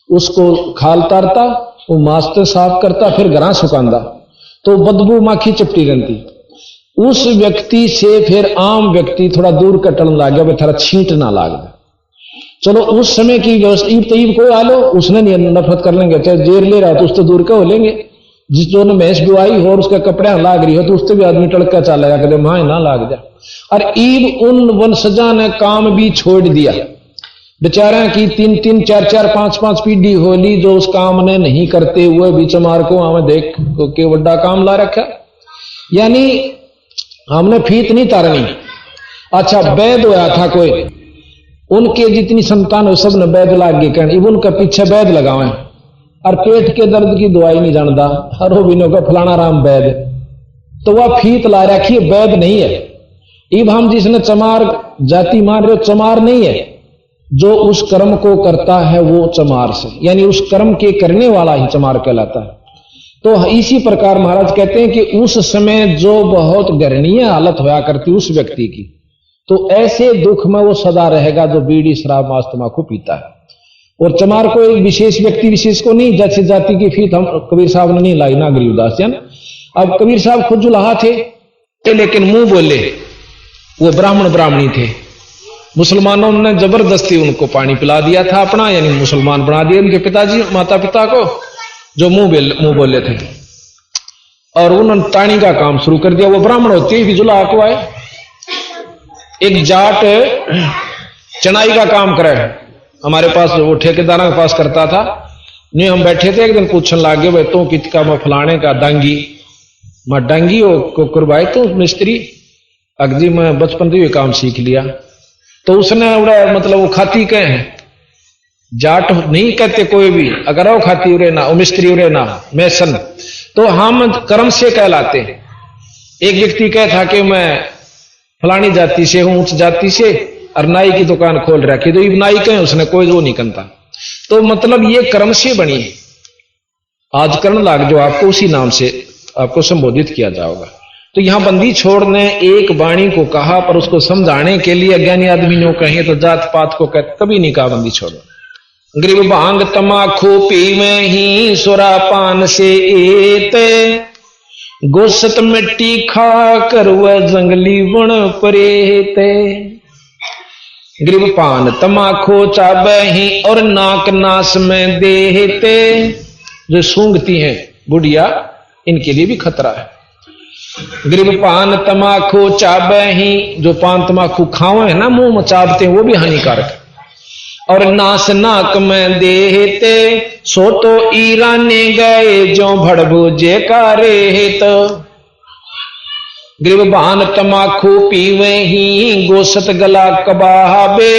उसको खाल तारता, वो मास्टर साफ करता, फिर घरा सुखांदा, तो बदबू माखी चिपटी रहती। उस व्यक्ति से फिर आम व्यक्ति थोड़ा दूर कटन लग गया, थोड़ा छींट ना लाग गया। चलो उस समय की व्यवस्था, ईब तो ईब को आ लो, उसने नहीं नफरत कर लेंगे, चाहे जेर ले रहा तो उससे दूर का हो लेंगे। जिस जो ने भैंस दुआई हो और उसका कपड़े लाग रही हो तो उससे भी आदमी टड़का चला जा कर मां ना लाग जा। और ईब उन वंशजा ने काम भी छोड़ दिया बेचारा की 3-3, 4-4, 5-5 पीढ़ी होली जो उस काम ने नहीं करते हुए भी चमार को हमें देख के बड़ा काम ला रखा। यानी हमने फीत नहीं तारनी। अच्छा वैद होया था कोई, उनके जितनी संतान हो सब ने वैद लाग गए कहने, इब उनके पीछे वैद लगावे और पेट के दर्द की दवाई नहीं जानता हर हो बिनो का फलाना राम वैद, तो वह फीत ला रखी है, वैद नहीं है। इब हम जिसने चमार जाति मान रहे, चमार नहीं है, जो उस कर्म को करता है वो चमार से, यानी उस कर्म के करने वाला ही चमार कहलाता है। तो इसी प्रकार महाराज कहते हैं कि उस समय जो बहुत गर्णीय हालत होया करती उस व्यक्ति की, तो ऐसे दुख में वो सदा रहेगा जो बीड़ी शराब मांस तंबाकू पीता है। और चमार को एक विशेष व्यक्ति विशेष को नहीं, जैसे जाति की फीत हम कबीर साहब ने नहीं लाई ना गरीबदास जन। अब कबीर साहब खुद जुलाहा थे लेकिन मुंह बोले, वो ब्राह्मण ब्राह्मणी थे। मुसलमानों ने जबरदस्ती उनको पानी पिला दिया था अपना, यानी मुसलमान बना दिया उनके पिताजी माता पिता को, जो मुंह बोले थे, और उन्होंने ताणी का काम शुरू कर दिया। वो ब्राह्मण होते ही जुलाहा को आए, एक जाट चनाई का काम करे हमारे पास, वो ठेकेदारों के पास करता था। नहीं हम बैठे थे, एक दिन पूछने लगे भाई तू कितका मैं फलाने का डांगी, मैं डांगी हो को करवाए तो मिस्त्री अगजी मैं बचपन से ये काम सीख लिया। तो उसने मतलब वो खाती कहे हैं, जाट नहीं कहते कोई भी, अगर वो खाती उरे ना, वो मिस्त्री उरे ना, मैसन, तो हम कर्म से कहलाते। एक व्यक्ति कहे था कि मैं फलानी जाति से हूं, उच्च जाति से, और नाई की दुकान खोल रखी, तो नाई कहे उसने कोई वो नहीं करता। तो मतलब ये कर्म से बनी है। आज कर्ण लाग जो आपको उसी नाम से आपको संबोधित किया जाएगा। तो यहां बंदी छोड़ ने एक वाणी को कहा, पर उसको समझाने के लिए अज्ञानी आदमी ने कहे तो जात पात को कहते, कभी नहीं कहा बंदी छोड़। गरीब भांग तमाखू पीवे ही सुरा पान से एते, गोसत मिट्टी खा कर वह जंगली वन परेते। गरीब पान तमाखू चाबे ही और नाक नास में देते, जो सूंघती हैं बुढ़िया इनके लिए भी खतरा है। गरीब पान तमाखू चाबे ही, जो पान तमाखू खावे है ना मुंह में चाबते हैं, वो भी हानिकारक है। और नास नाक में देते, सो तो ईराने गए जो भड़भुजे का रेत। गरीब पान तमाखू पीवे ही, गोसत गला कबाबे,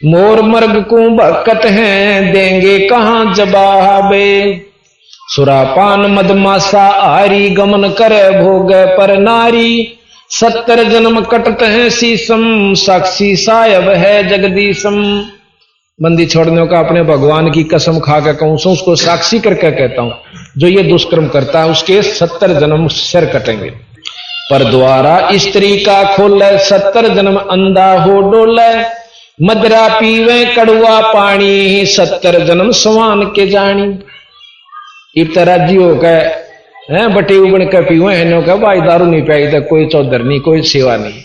मोर मर्ग को बकत हैं देंगे कहां जवाबे। सुरापान मदमासा आरी, गमन करे भोग पर नारी, 70 जन्म कटत हैं शीशम, साक्षी सायब है जगदीशम। बंदी छोड़ने का अपने भगवान की कसम खा के कहूं, उसको साक्षी करके कहता हूं, जो ये दुष्कर्म करता है उसके 70 जन्म सिर कटेंगे। पर द्वारा स्त्री का खोले, 70 जन्म अंधा हो डोले, मदरा पीवे कड़ुआ पानी, 70 जन्म सवान के जानी। इब तराजी हो गए हैं बटे उबड़ के पीवे हैं, का भाई दारू नहीं पाई तो कोई चौधर नहीं, कोई सेवा नहीं,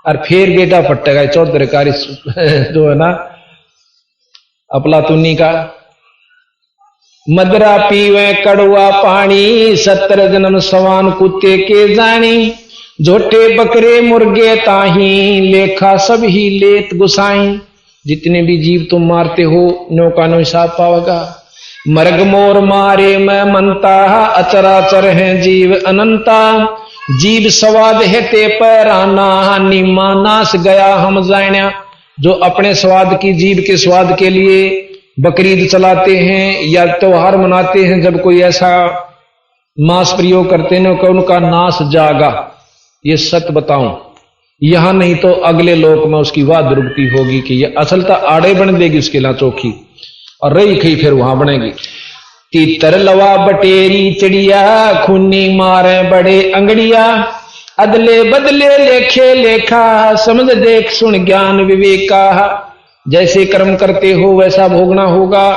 और फिर गेटा पट्टेगा चौधर कारी जो है ना अपलातुनी का। मदरा पीवे कड़ुआ पानी, 70 जन्म सवान कुत्ते के जानी, झोटे बकरे मुर्गे ताही, लेखा सब ही लेत गुसाई। जितने भी जीव तुम मारते हो नौका नो हिसाब पाओगा। मर्ग मोर मारे मैं मनता, अचराचर हैं जीव अनंता, जीव स्वाद हेते पैराना, निम्मा नाश गया हम जाण्या। जो अपने स्वाद की, जीव के स्वाद के लिए बकरीद चलाते हैं या त्योहार मनाते हैं, जब कोई ऐसा मांस प्रयोग करते हैं कि उनका नाश जागा। ये सत्य बताऊं, यहां नहीं तो अगले लोक में उसकी वाह दुर्गति होगी कि ये असलता आड़े बन देगी उसके ला चौखी, और रही खई फिर वहां बनेगी। तीतर लवा बटेरी चिड़िया, खूनी मारे बड़े अंगड़िया, अदले बदले लेखे लेखा, समझ देख सुन ज्ञान विवेका। जैसे कर्म करते हो वैसा भोगना होगा,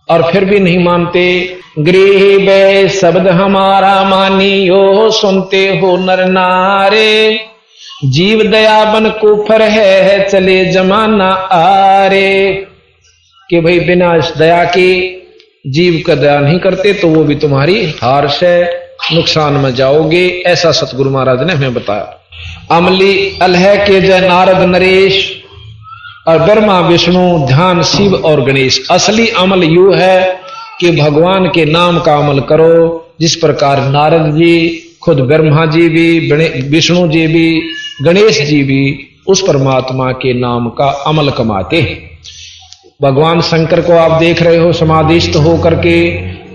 और फिर भी नहीं मानते। गृह बे शब्द हमारा मानियो, सुनते हो नर नारे, जीव दया बन कुफर है चले जमाना आरे। कि भाई बिना दया के जीव का दया नहीं करते तो वो भी तुम्हारी हार से नुकसान में जाओगे। ऐसा सतगुरु महाराज ने हमें बताया। अमली अलह के जय नारद नरेश, और ब्रह्मा विष्णु ध्यान शिव और गणेश। असली अमल यू है कि भगवान के नाम का अमल करो, जिस प्रकार नारद जी, खुद ब्रह्मा जी भी, विष्णु जी भी, गणेश जी भी उस परमात्मा के नाम का अमल कमाते हैं। भगवान शंकर को आप देख रहे हो समाधिस्थ होकर के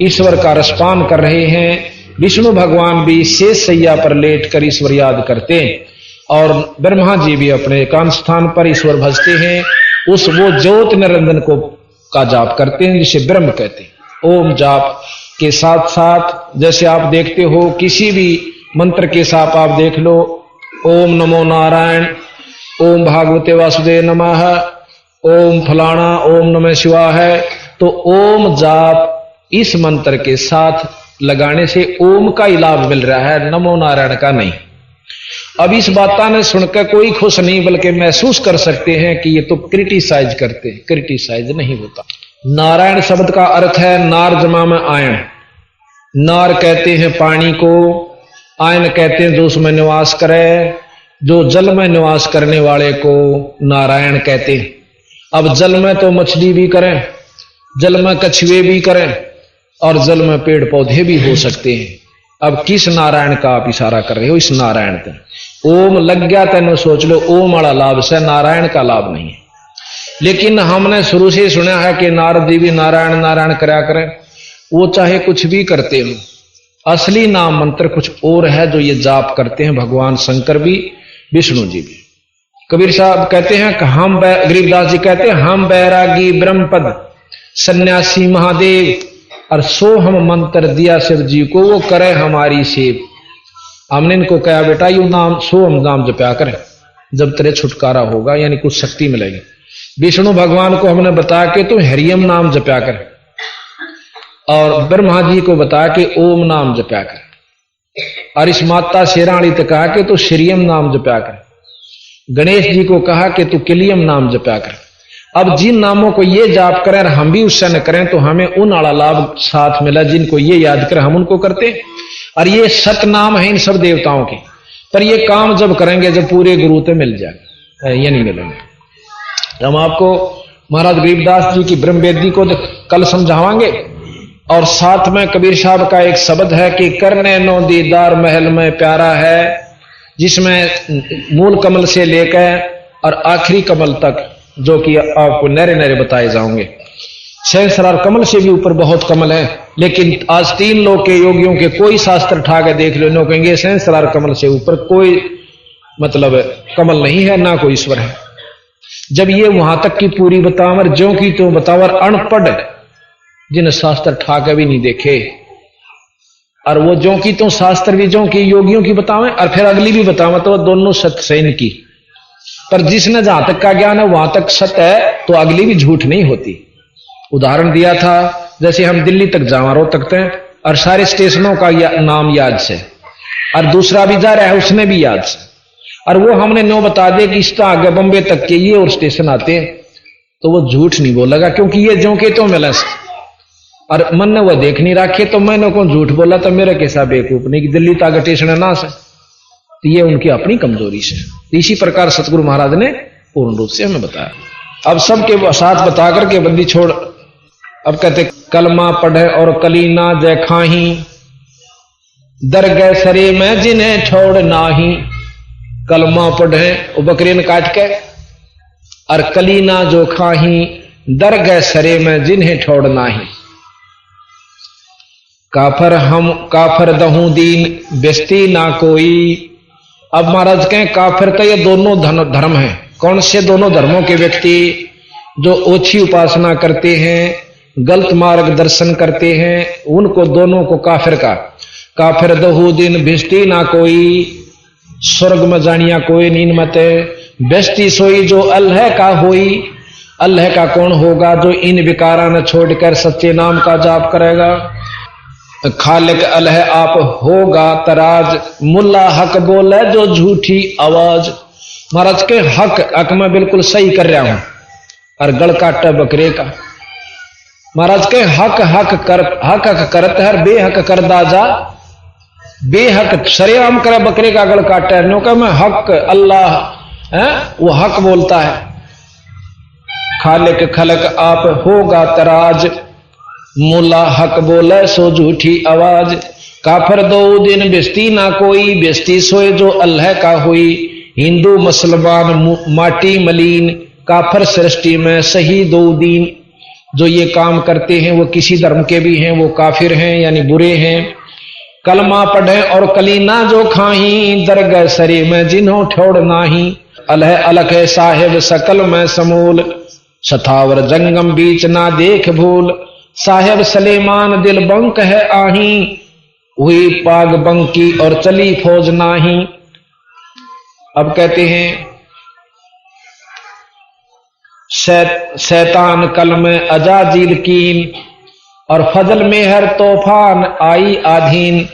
ईश्वर का रसपान कर रहे हैं। विष्णु भगवान भी शेष सैया पर लेटकर ईश्वर याद करते हैं और ब्रह्मा जी भी अपने एकांत स्थान पर ईश्वर भजते हैं। उस वो ज्योत निरंजन को का जाप करते हैं जिसे ब्रह्म कहते हैं। ओम जाप के साथ साथ जैसे आप देखते हो किसी भी मंत्र के साथ आप देख लो, ओम नमो नारायण, ओम भागवते वासुदेव नमः, ओम फलाना, ओम नमः शिवाय, तो ओम जाप इस मंत्र के साथ लगाने से ओम का ही लाभ मिल रहा है, नमो नारायण का नहीं। अब इस बात ने सुनकर कोई खुश नहीं बल्कि महसूस कर सकते हैं कि ये तो क्रिटिसाइज करते हैं, क्रिटिसाइज नहीं होता। नारायण शब्द का अर्थ है नार जमा में आयन। नार कहते हैं पानी को, आयन कहते हैं जो उसमें निवास करे, जो जल में निवास करने वाले को नारायण कहते हैं। अब जल में तो मछली भी करें, जल में कछुए भी करें और जल में पेड़ पौधे भी हो सकते हैं। अब किस नारायण का आप इशारा कर रहे हो? इस नारायण का ओम लग गया तेन सोच लो, ओम वाला लाभ से नारायण का लाभ नहीं है। लेकिन हमने शुरू से सुना है कि नारद जी भी नारायण नारायण कराया करें, वो चाहे कुछ भी करते हो, असली नाम मंत्र कुछ और है जो ये जाप करते हैं भगवान शंकर भी, विष्णु जी भी। कबीर साहब कहते हैं कि हम, गरीबदास जी कहते हैं, हम बैरागी ब्रह्मपद सन्यासी महादेव और सो हम मंत्र दिया शिव जी को, वो करे हमारी सेव। हमने इनको कहा बेटा यू नाम सो हम नाम जपया करें, जब तेरे छुटकारा होगा यानी कुछ शक्ति मिलेगी। विष्णु भगवान को हमने बताया कि तुम हरियम नाम जपया कर, और ब्रह्मा जी को बताया कि ओम नाम जपया कर, और इस माता शेराणी तक कहा कि तू श्रीयम नाम जपया कर। गणेश जी को कहा कि तू किलियम नाम जपया कर। अब जिन नामों को ये जाप करें और हम भी उससे न करें तो हमें उन आला लाभ साथ मिला जिनको ये याद करें हम उनको करते। और ये सत नाम है इन सब देवताओं के, पर ये काम जब करेंगे जब पूरे गुरु तो मिल जाए, ये नहीं मिलेंगे। हम आपको महाराज गरीबदास जी की ब्रह्मवेदी को कल समझावांगे। और साथ में कबीर साहब का एक शब्द है कि करने नो दीदार महल में प्यारा है, जिसमें मूल कमल से लेकर और आखिरी कमल तक जो कि आपको नरे नरे बताए जाओगे। सहस्रार कमल से भी ऊपर बहुत कमल है, लेकिन आज 3 लोग के योगियों के कोई शास्त्र उठा के देख लो, कहेंगे सहस्रार कमल से ऊपर कोई मतलब कमल नहीं है, ना कोई ईश्वर है। जब ये वहां तक की पूरी बतावर ज्यों की तो बतावर अनपढ़ जिन शास्त्र ठाके भी नहीं देखे, और वो ज्यों की तो शास्त्र भी ज्यों की योगियों की बतावें और फिर अगली भी बतावें, तो दोनों सत्य से इनकी। पर जिसने जहां तक का ज्ञान है वहां तक सत्य है, तो अगली भी झूठ नहीं होती। उदाहरण दिया था जैसे हम दिल्ली तक जावा रो तकते हैं और सारे स्टेशनों का नाम याद से, और दूसरा भी जा रहा है उसने भी याद से, और वो हमने नो बता दे कि इस आगे बम्बे तक के ये और स्टेशन आते हैं, तो वो झूठ नहीं बोलेगा, क्योंकि ये जो के तो मिला और मन ने वो देख नहीं रखे, तो मैंने कौन झूठ बोला तो मेरा कैसा बेवकूफ नहीं कि दिल्ली तक स्टेशन ना से, तो ये उनकी अपनी कमजोरी से। तो इसी प्रकार सतगुरु महाराज ने पूर्ण रूप से हमें बताया। अब सबके साथ बता करके बंदी छोड़, अब कहते कलमा पढ़े और कलीना जय खाही, दरगह सरे में जिन्हें छोड़ नाही। कलमा पढ़े वो बकरीन काट के, और कलीना जो खाही, दरगह सरे में जिन्हें छोड़ नाही। काफर हम काफर दहू दीन बेस्ती ना कोई। अब महाराज कहें काफिर तो ये दोनों धर्म हैं। कौन से दोनों धर्मों के व्यक्ति? जो ओछी उपासना करते हैं, गलत मार्ग दर्शन करते हैं, उनको दोनों को काफिर का। काफिर दहू दिन बेस्ती ना कोई, स्वर्ग में जानिया कोई नींद मत। बेस्ती सोई जो अल्लाह का होई। अल्लाह का कौन होगा? जो इन विकारा न छोड़कर सच्चे नाम का जाप करेगा। खालिक अल्लाह आप होगा तराज, मुल्ला हक बोले जो झूठी आवाज। महाराज के हक मैं बिल्कुल सही कर रहा हूं, और गल काटा बकरे का। महाराज के हक करत है, बेहक कर दाजा। बेहक सरेआम करे बकरे का गल काटा है, नो का मैं हक अल्लाह है, वो हक बोलता है। खालिक खलक आप होगा तराज, मुल्ला हक बोले सो झूठी आवाज। काफर दो दिन बेस्ती ना कोई, बेस्ती सोए जो अल्लाह का हुई। हिंदू मुसलमान माटी मलीन, काफर सृष्टि में सही दो दीन। जो ये काम करते हैं वो किसी धर्म के भी हैं, वो काफिर हैं यानी बुरे हैं। कलमा पढ़े और कलीना जो खाही, दरगह सरी में जिन्हों ठोड़ नाही। अल्लाह अलग है साहिब सकल में समूल, सथावर जंगम बीच ना देख भूल। साहिब सलेमान दिल बंक है आही, हुई पाग बंकी और चली फौज नाही। अब कहते हैं शैतान कल में अजाजील कीन, और फजल मेहर तूफान आई आधीन।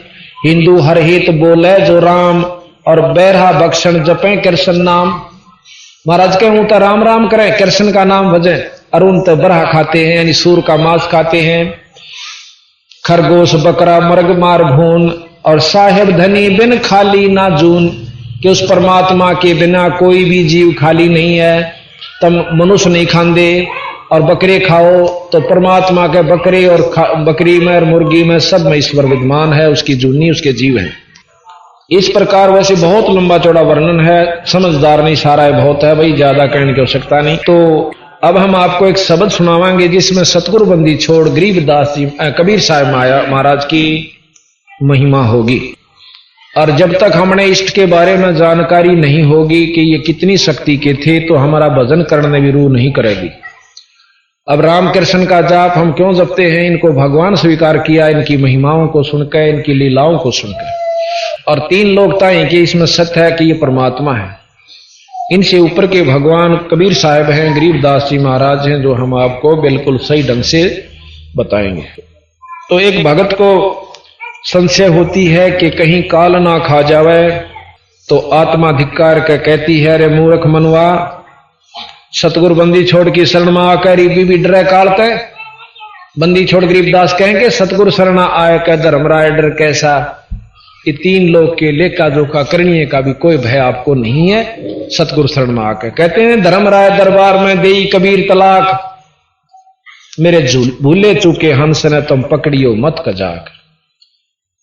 हिंदू हर हित बोले जो राम, और बैरहा बख्शन जपे कृष्ण नाम। महाराज कहूं तो राम राम करें, कृष्ण का नाम भजें। अरुण तो बरहा खाते हैं यानी सूर का मांस खाते हैं, खरगोश बकरा मर्ग मार भून। और साहेब धनी बिन खाली ना जून, कि उस परमात्मा के बिना कोई भी जीव खाली नहीं है। तुम मनुष्य नहीं खांदे और बकरे खाओ तो परमात्मा के बकरे और बकरी में और मुर्गी में सब में ईश्वर विद्यमान है, उसकी जूनी उसके जीव है। इस प्रकार वैसे बहुत लंबा चौड़ा वर्णन है, समझदार नहीं सारा है, बहुत है भाई, ज्यादा कहने की आवश्यकता नहीं। तो अब हम आपको एक शब्द सुनावांगे जिसमें सतगुरु बंदी छोड़ गरीबदास जी कबीर साहब महाराज की महिमा होगी। और जब तक हमने इष्ट के बारे में जानकारी नहीं होगी कि ये कितनी शक्ति के थे तो हमारा भजन करने भी रूह नहीं करेगी। अब राम कृष्ण का जाप हम क्यों जपते हैं? इनको भगवान स्वीकार किया, इनकी महिमाओं को सुनकर, इनकी लीलाओं को सुनकर। और तीन लोकता है कि इसमें सत्य है कि ये परमात्मा है। इनसे ऊपर के भगवान कबीर साहब हैं, गरीबदास जी महाराज हैं, जो हम आपको बिल्कुल सही ढंग से बताएंगे। तो एक भगत को संशय होती है कि कहीं काल ना खा जावे, तो आत्मा धिक्कार के कहती है, रे मूर्ख मनवा, सतगुरु बंदी छोड़ की शरण में आकर भी डरे काल के। बंदी छोड़ गरीबदास कहेंगे सतगुरु शरणा आय का धर्मराय डर कैसा। ये तीन लोग के लेखा जोखा करने का भी कोई भय आपको नहीं है सतगुरु शरण में आकर। कहते हैं धर्मराय दरबार में देई कबीर तलाक, मेरे भूले चूके हंस ने तुम पकड़ियो मत कजाक।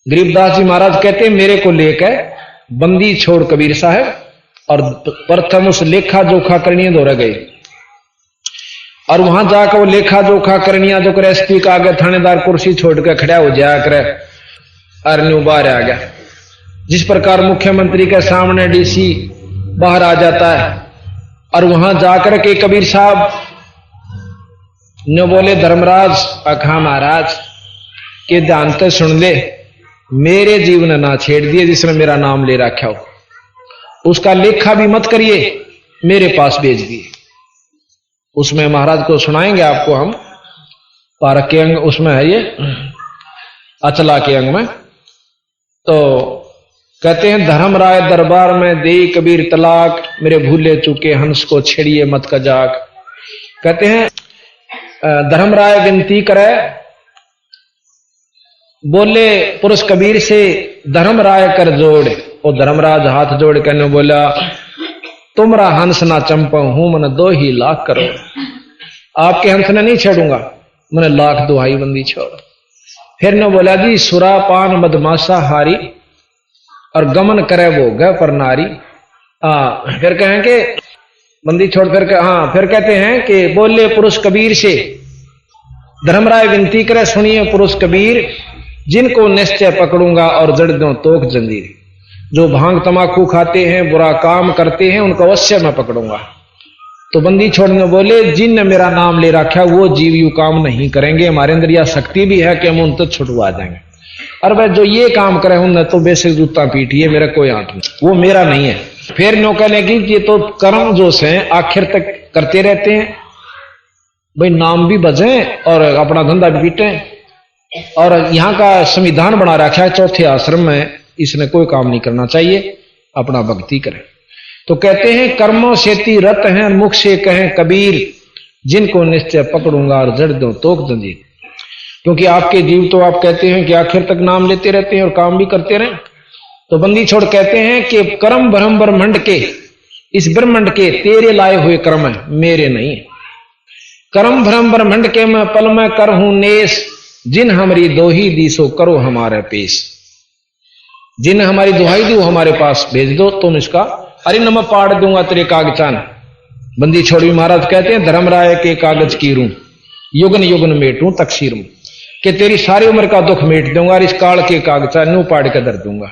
गरीबदास जी महाराज कहते हैं मेरे को लेकर बंदी छोड़ कबीर साहब और प्रथम उस लेखा जोखा करनी दौड़ गए। और वहां जाकर वो लेखा जोखा करनिया जो कर एसपी का आगे थानेदार कुर्सी छोड़ कर खड़ा हो जाया करे, अरन्यू बाहर आ गया। जिस प्रकार मुख्यमंत्री के सामने डीसी बाहर आ जाता है, और वहां जाकर के कबीर साहब ने बोले धर्मराज अखा महाराज के ध्यान से सुन ले, मेरे जीवन ना छेड़ दिए जिसने मेरा नाम ले रखा हो, उसका लेखा भी मत करिए, मेरे पास भेज दिए। उसमें महाराज को सुनाएंगे आपको हम, पारक के अंग उसमें है ये, अचला के अंग में। तो कहते हैं धर्मराय दरबार में दे कबीर तलाक, मेरे भूले चूके हंस को छेड़िए मत कजाक। कहते हैं धर्मराय विनती करे, बोले पुरुष कबीर से धर्मराय कर जोड़। और धर्मराज हाथ जोड़ कर बोला तुमरा हंस ना चंपा हूं मन 2 ही लाख करो। आपके हंस ने नहीं छेड़ूंगा, मैंने लाख दुहाई बंदी छोड़। फिर ने बोला जी सुरा पान मदमाशा हारी, और गमन करे वो गए पर नारी। फिर कहेंगे बंदी छोड़ कर फिर कहते हैं कि बोले पुरुष कबीर से धर्मराय विनती करे, सुनिए पुरुष कबीर, जिनको निश्चय पकड़ूंगा और जड़ दूं तोक जंजीर। जो भांग तमाकू खाते हैं, बुरा काम करते हैं, उनको अवश्य मैं पकड़ूंगा। तो बंदी छोड़ने बोले जिन मेरा नाम ले रखा वो जीव यू काम नहीं करेंगे, हमारे अंदर यह शक्ति भी है कि हम उन तक छुटवा देंगे। और वह जो ये काम करे उन तो बेसिक जूता पीटिए, मेरा कोई हाथ नहीं, वो मेरा नहीं है। फिर नो कहने की ये तो कर्म जो से आखिर तक करते रहते हैं, भाई नाम भी बजें और अपना धंधा भी पीटें। और यहाँ का संविधान बना रखा है चौथे आश्रम में, इसने कोई काम नहीं करना चाहिए, अपना भक्ति करें। तो कहते हैं कर्मों से ती रत हैं, मुख से कहें कबीर, जिनको निश्चय पकड़ूंगा और जड़ दूं तोक जंजीर। क्योंकि आपके जीव तो आप कहते हैं कि आखिर तक नाम लेते रहते हैं और काम भी करते रहें। तो बंदी छोड़ कहते हैं कि कर्म ब्रह्म ब्रह्मंड के, इस ब्रह्मंड के तेरे लाए हुए कर्म है, मेरे नहीं है। कर्म भ्रम ब्रह्मंड के मैं पल में कर हूं नेस, जिन हमारी दोही दी सो करो हमारे पेश। जिन हमारी दुहाई दी वो हमारे पास भेज दो, तुम इसका अरे न मैं पाड़ दूंगा तेरे कागचान। बंदी छोड़ी महाराज कहते हैं धर्मराय के कागज की रू, युगन युगन मेटूं तकसीर में, कि तेरी सारी उम्र का दुख मेट दूंगा और इस काल के कागचान नू पाड़ के धर दूंगा।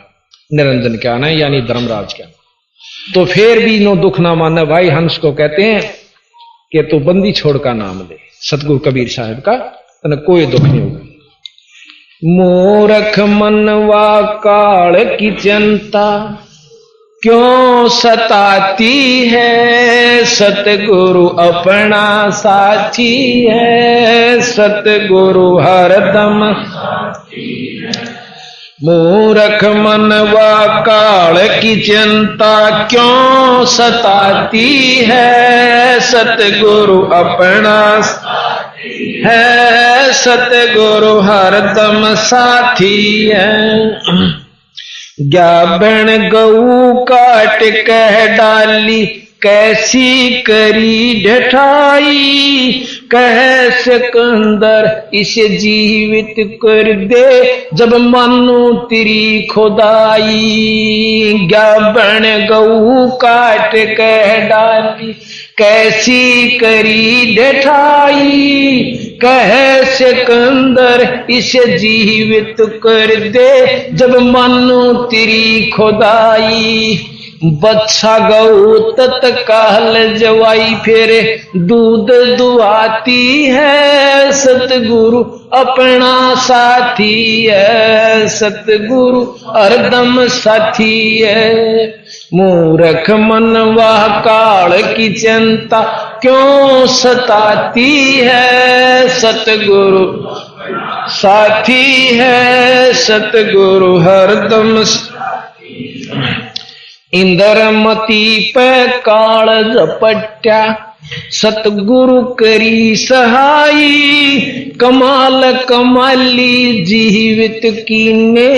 निरंजन क्या ना यानी धर्मराज क्या। तो फिर भी नो दुख ना माने भाई हंस को कहते हैं कि तू बंदी छोड़ का नाम ले, सतगुरु कबीर साहब का, तने कोई दुख नहीं होगा। मूर्ख मनवा काल की चिंता क्यों सताती है, सतगुरु अपना साथी है, सतगुरु हरदम साथी है। मूर्ख मनवा काल की चिंता क्यों सताती है, सतगुरु अपना साथी है, सतगुरु हरदम साथी है। ग्याबन गऊ काट कह डाली कैसी करी ढठाई, कह सिकंदर इसे जीवित कर दे जब मानो तेरी खुदाई। ग्याबन गऊ काट कह डाली कैसी करी ढठाई, कह सिकंदर इसे जीवित कर दे जब मानो तेरी खुदाई। बच्चा गऊ तत्काल जवाई फिर दूध दुआती है, सतगुरु अपना साथी है, सतगुरु हरदम साथी है। मूर्ख मनवा काल की चिंता क्यों सताती है, सतगुरु साथी है, सतगुरु हरदम। इंद्रमती पे काल झपट्या सतगुरु करी सहाई, कमाल कमाली जीवित कीने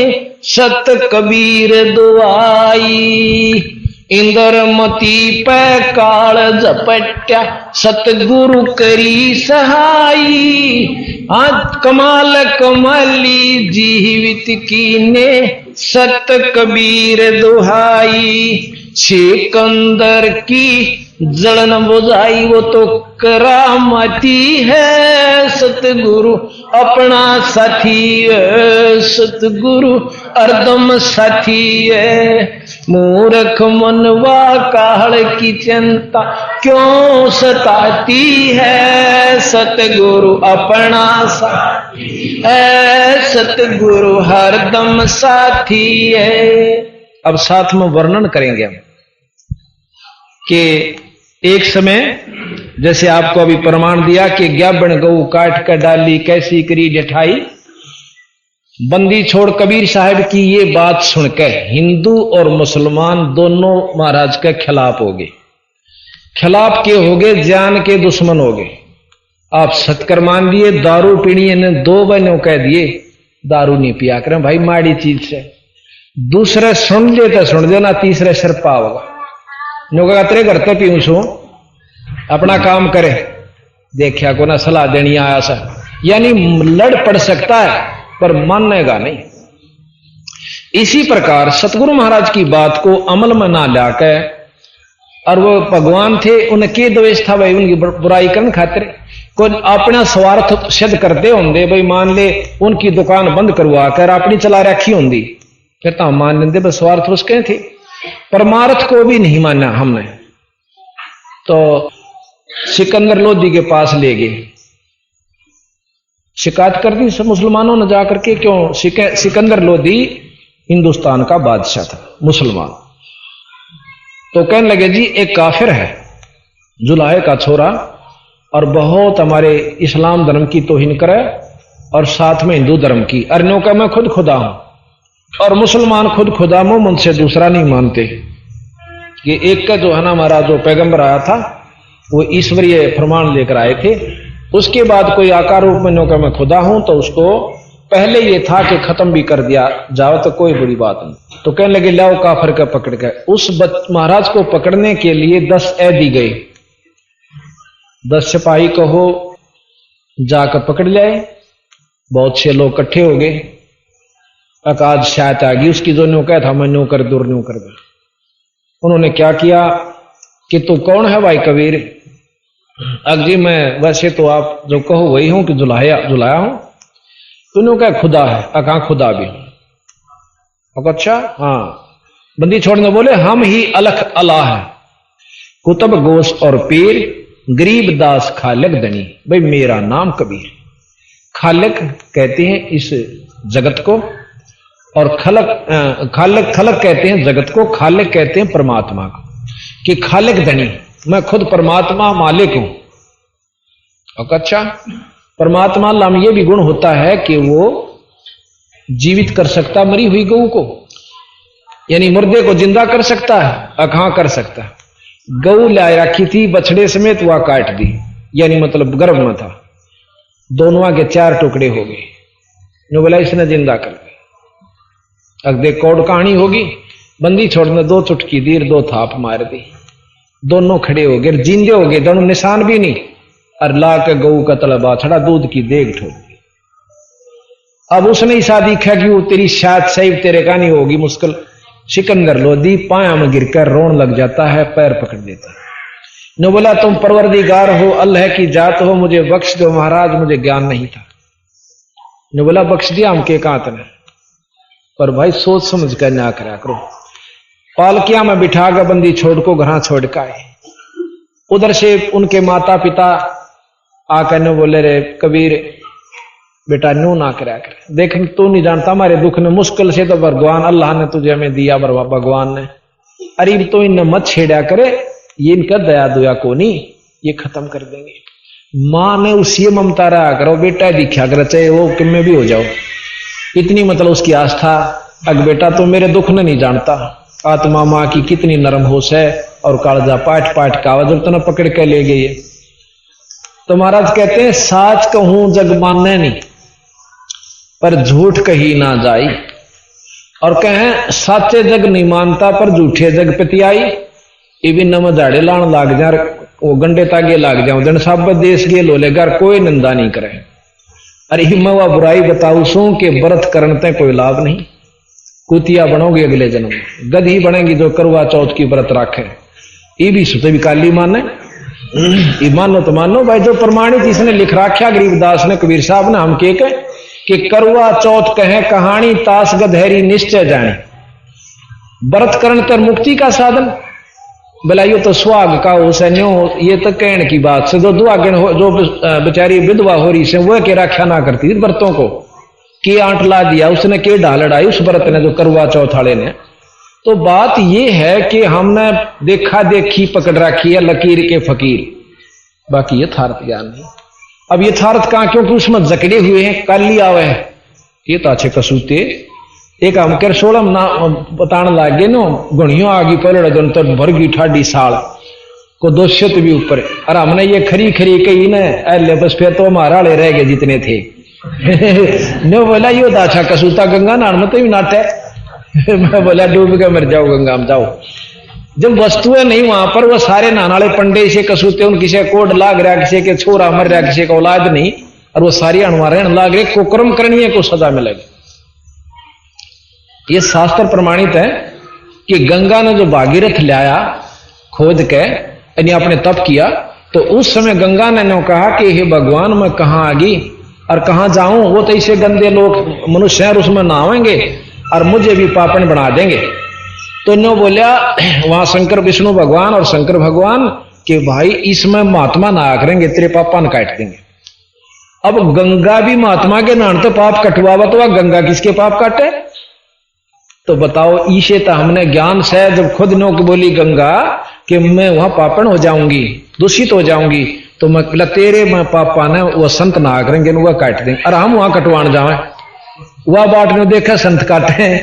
सत कबीर दुआई। इंद्रमती पे काल झपट्या सतगुरु करी सहाई, आज कमाल कमाली जीवित कीने सत कबीर दुहाई। सिकंदर की जलन बुझाई वो तो करामती है, सतगुरु अपना साथी है, सतगुरु हरदम साथी है। मूर्ख मनवा काल की चिंता क्यों सताती है, सतगुरु अपना साथी है, सतगुरु हरदम साथी है। अब साथ में वर्णन करेंगे हम कि एक समय जैसे आपको अभी प्रमाण दिया कि ग्याबन गऊ काट कर डाली कैसी करी ढठाई। बंदी छोड़ कबीर साहब की ये बात सुनकर हिंदू और मुसलमान दोनों महाराज के खिलाफ हो गए। खिलाफ के हो गए, जान के दुश्मन हो गए। आप सत्कर मान लिए, दारू पीनी ने दो बहनों कह दिए दारू नहीं पिया करें भाई माड़ी चीज से। दूसरे सुन ले तो सुन देना, तीसरे सिर पाओगा नो तेरे घर तो पीऊं सू अपना काम करे, देखिया को ना सलाह देनी आया सा, यानी लड़ पड़ सकता है पर मानेगा नहीं। इसी प्रकार सतगुरु महाराज की बात को अमल में ना लाकर, और वो भगवान थे उनके द्वेष था भाई उनकी बुराई करने खातिर, कोई अपना स्वार्थ सिद्ध करते होंगे भाई, मान ले उनकी दुकान बंद करवा कर अपनी चला रखी होंगी फिर तो हम मान लेंगे बस स्वार्थ उसके थे। परमार्थ को भी नहीं माना हमने, तो सिकंदर लोधी के पास ले गए, शिकायत कर दी सब मुसलमानों ने जाकर के। क्यों? सिकंदर लोधी हिंदुस्तान का बादशाह था मुसलमान। तो कहने लगे जी एक काफिर है जुलाहे का छोरा और बहुत हमारे इस्लाम धर्म की तौहीन करे और साथ में हिंदू धर्म की। अरनों का मैं खुद खुदा हूं और मुसलमान खुद खुदा मुंह मुझसे दूसरा नहीं मानते। ये एक का जो है ना हमारा जो पैगंबर आया था वो ईश्वरीय प्रमाण लेकर आए थे। उसके बाद कोई आकार रूप में नौका मैं खुदा हूं तो उसको पहले ये था कि खत्म भी कर दिया जाओ तो कोई बुरी बात नहीं। तो कहने लगे लाओ काफिर का पकड़ के। उस महाराज को पकड़ने के लिए 10 ऐदी गए, 10 सिपाही कहो जाकर पकड़ लाए। बहुत से लोग इकट्ठे हो गए। आज शायद आ गई उसकी, जो न्यू कहा था मैं न्यू कर दूर न्यू कर दू। उन्होंने क्या किया कि तू कौन है भाई कबीर? जी मैं वैसे तो आप जो कहो वही हूं कि जुलाया हूं। तूने कहा खुदा है? कहा खुदा भी हूं। अच्छा हाँ। बंदी छोड़ने बोले हम ही अलख अल्लाह है, कुतुब गोश और पीर, गरीब दास खालिक दनी। भाई मेरा नाम कबीर। खालिक कहते हैं इस जगत को, और खालिक कहते हैं जगत को, खालिक कहते हैं परमात्मा को। कि खालिक धनी, मैं खुद परमात्मा मालिक हूं। अच्छा, परमात्मा लाम ये भी गुण होता है कि वो जीवित कर सकता मरी हुई गऊ को, यानी मुर्दे को जिंदा कर सकता है। कहां कर सकता है? गऊ ला रखी थी बछड़े समेत, वह काट दी, यानी मतलब गर्भ में था, दोनों के 4 टुकड़े हो गए। जो बोला इसने जिंदा कर दिया। अब देख कौड़ कहानी होगी। बंदी छोड़ने 2 चुटकी दी, 2 थाप मार दी, दोनों खड़े हो गए, जिंदे हो गए, दोनों निशान भी नहीं। और ला के गऊ का तला बाछड़ा दूध की देग ठोक दी। अब उसने ऐसा दिखा कि वो तेरी शायद सही तेरे का नहीं होगी मुश्किल। सिकंदर लोधी पाया में गिरकर रोन लग जाता है, पैर पकड़ देता है। ने बोला तुम परवरदिगार हो, अल्लाह की जात हो, मुझे बख्श दो महाराज, मुझे ज्ञान नहीं था। ने बोला बख्श दिया हम के कांत ने, पर भाई सोच समझ कर ना करा करो। पालकिया में बिठा कर बंदी छोड़ को घर छोड़ का आए। उधर से उनके माता पिता आकर ने बोले रे कबीर बेटा न्यू ना करा कर, देख तू नहीं जानता हमारे दुख ने, मुश्किल से तो भगवान अल्लाह ने तुझे हमें दिया, भगवान ने। अरे तो इन मत छेड़ा करे, ये इनका दया दुया को नहीं, ये खत्म कर देंगे। मां ने उसी ममता रहा करो, बेटा दिखा कर चाहे वो किम भी हो जाओ, इतनी मतलब उसकी आस्था। अग बेटा तो मेरे दुख ने नहीं जानता, आत्मा मां की कितनी नरम होश है, और कालजा पाट पाट का आवाज तो न पकड़ के ले गई है। तो महाराज कहते हैं साच कहूं जग मानने नहीं, पर झूठ कही ना जाई। और कहें साचे जग नहीं मानता, पर झूठे जग पतियाई। ये भी नम झाड़े लान लाग जा, वो गंडे तागे लाग जाऊं, जन सब देश गे लोलेगा, कोई निंदा नहीं करे। अरे मैं वह बुराई बताऊ सू कि व्रत करने ते कोई लाभ नहीं, कुतिया बनोगे अगले जन्म में, गधी बनेगी जो करवा चौथ की व्रत राखे। ये भी सुते भी काली माने, मानो तो मानो भाई, जो प्रमाणित इसने लिख रखा गरीबदास ने, कबीर साहब ने, हम के कि करवा चौथ कहे कहानी, तास गधेरी निश्चय जाने। व्रत करण तर मुक्ति का साधन, बोला यो तो सुहाग का हो सैन्यो, ये तो कहने की बात से जो दुआगन हो, जो बेचारी विधवा हो रही से वह के रक्षा ना करती थी व्रतों को, के आंट ला दिया उसने, के ढाल लड़ाई उस व्रत ने जो करवा चौथ वाले ने। तो बात यह है कि हमने देखा देखी पकड़ रखी है लकीर के फकीर, बाकी यथार्थ ज्ञान नहीं। अब यथार्थ कहां, क्योंकि उसमें जकड़े हुए हैं, कल ही आवे है ये तो अच्छे कसूते। एक हम कर सोलम ना बताने लागे नो, गुणियों आगी पलड़ जन तो भरगी ठाडी साल को 200 भी ऊपर। और हमने ये खरी खरी कही न अल्ले, बस फिर तो हमारा ले रह गए जितने थे। नो बोला यो तो अच्छा कसूता, गंगा नान में तो भी नाट है। मैं बोला डूब के मर जाओ गंगा में जाओ। जब वस्तुएं नहीं वहां पर, वो सारे नानाले पंडे से कसूते, उन किसी कोड लाग रहा, किसी के छोरा मर रहा, किसी का औलाद नहीं, और वो सारी अणवारे लाग रहे, कुकर्म करनी है को सजा मिलेगी। ये शास्त्र प्रमाणित है कि गंगा ने जो भागीरथ लाया खोद के, यानी आपने तप किया, तो उस समय गंगा ने कहा कि हे भगवान मैं कहां आ गई और कहां जाऊं, वो तो ऐसे गंदे लोग मनुष्य हैं, उसमें नहावेंगे और मुझे भी पापन बना देंगे। तो नो बोलिया वहां शंकर विष्णु भगवान और शंकर भगवान कि भाई इसमें महात्मा नहा करेंगे, तेरे पापा न काट देंगे। अब गंगा भी महात्मा के नाम तो पाप कटवावा, तो वह गंगा किसके पाप काटे? तो बताओ, ईशे तो हमने ज्ञान से जब खुद नो की बोली गंगा कि मैं वहां पापन हो जाऊंगी, दूषित हो जाऊंगी, तो मैं बोला तेरे मैं पापा ने वो संत नहा करेंगे, वह काट देंगे, और हम वहां कटवान जाए। वह बाट ने देखा संत काटे,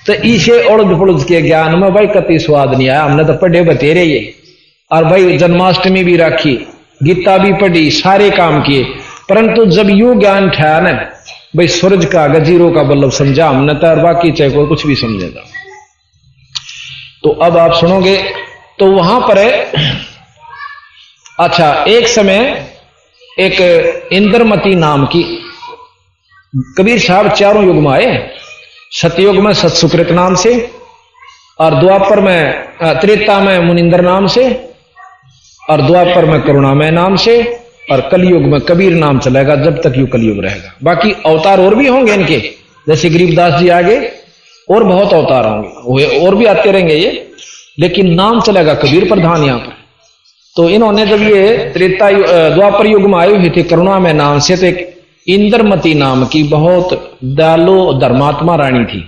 तो ईशे उड़द पुड़द के ज्ञान में भाई कति स्वाद नहीं आया। हमने तो पढ़े बतेरे ये, और भाई जन्माष्टमी भी रखी, गीता भी पढ़ी, सारे काम किए, परंतु जब यू ज्ञान ठहरा न भाई सूरज का गजीरों का बल्लभ समझा हमने, तो और बाकी चाहे कोई कुछ भी समझेगा। तो अब आप सुनोगे, तो वहां पर अच्छा एक समय एक इंद्रमती नाम की, कबीर साहब चारों युग में आए। सतयुग में सतसुकृत नाम से, और द्वापर में त्रेता में मुनिंदर नाम से, और द्वापर में करुणामय नाम से, और कलयुग में कबीर नाम चलेगा जब तक यू कलयुग रहेगा। बाकी अवतार और भी होंगे इनके, जैसे गरीबदास जी आगे और बहुत अवतार होंगे, और भी आते रहेंगे ये, लेकिन नाम चलेगा कबीर प्रधान यहाँ पर। तो इन्होंने जब ये त्रेता द्वापर युग में आए हुए थे करुणामय नाम से, तो एक इंद्रमती नाम की बहुत दयालु धर्मात्मा रानी थी,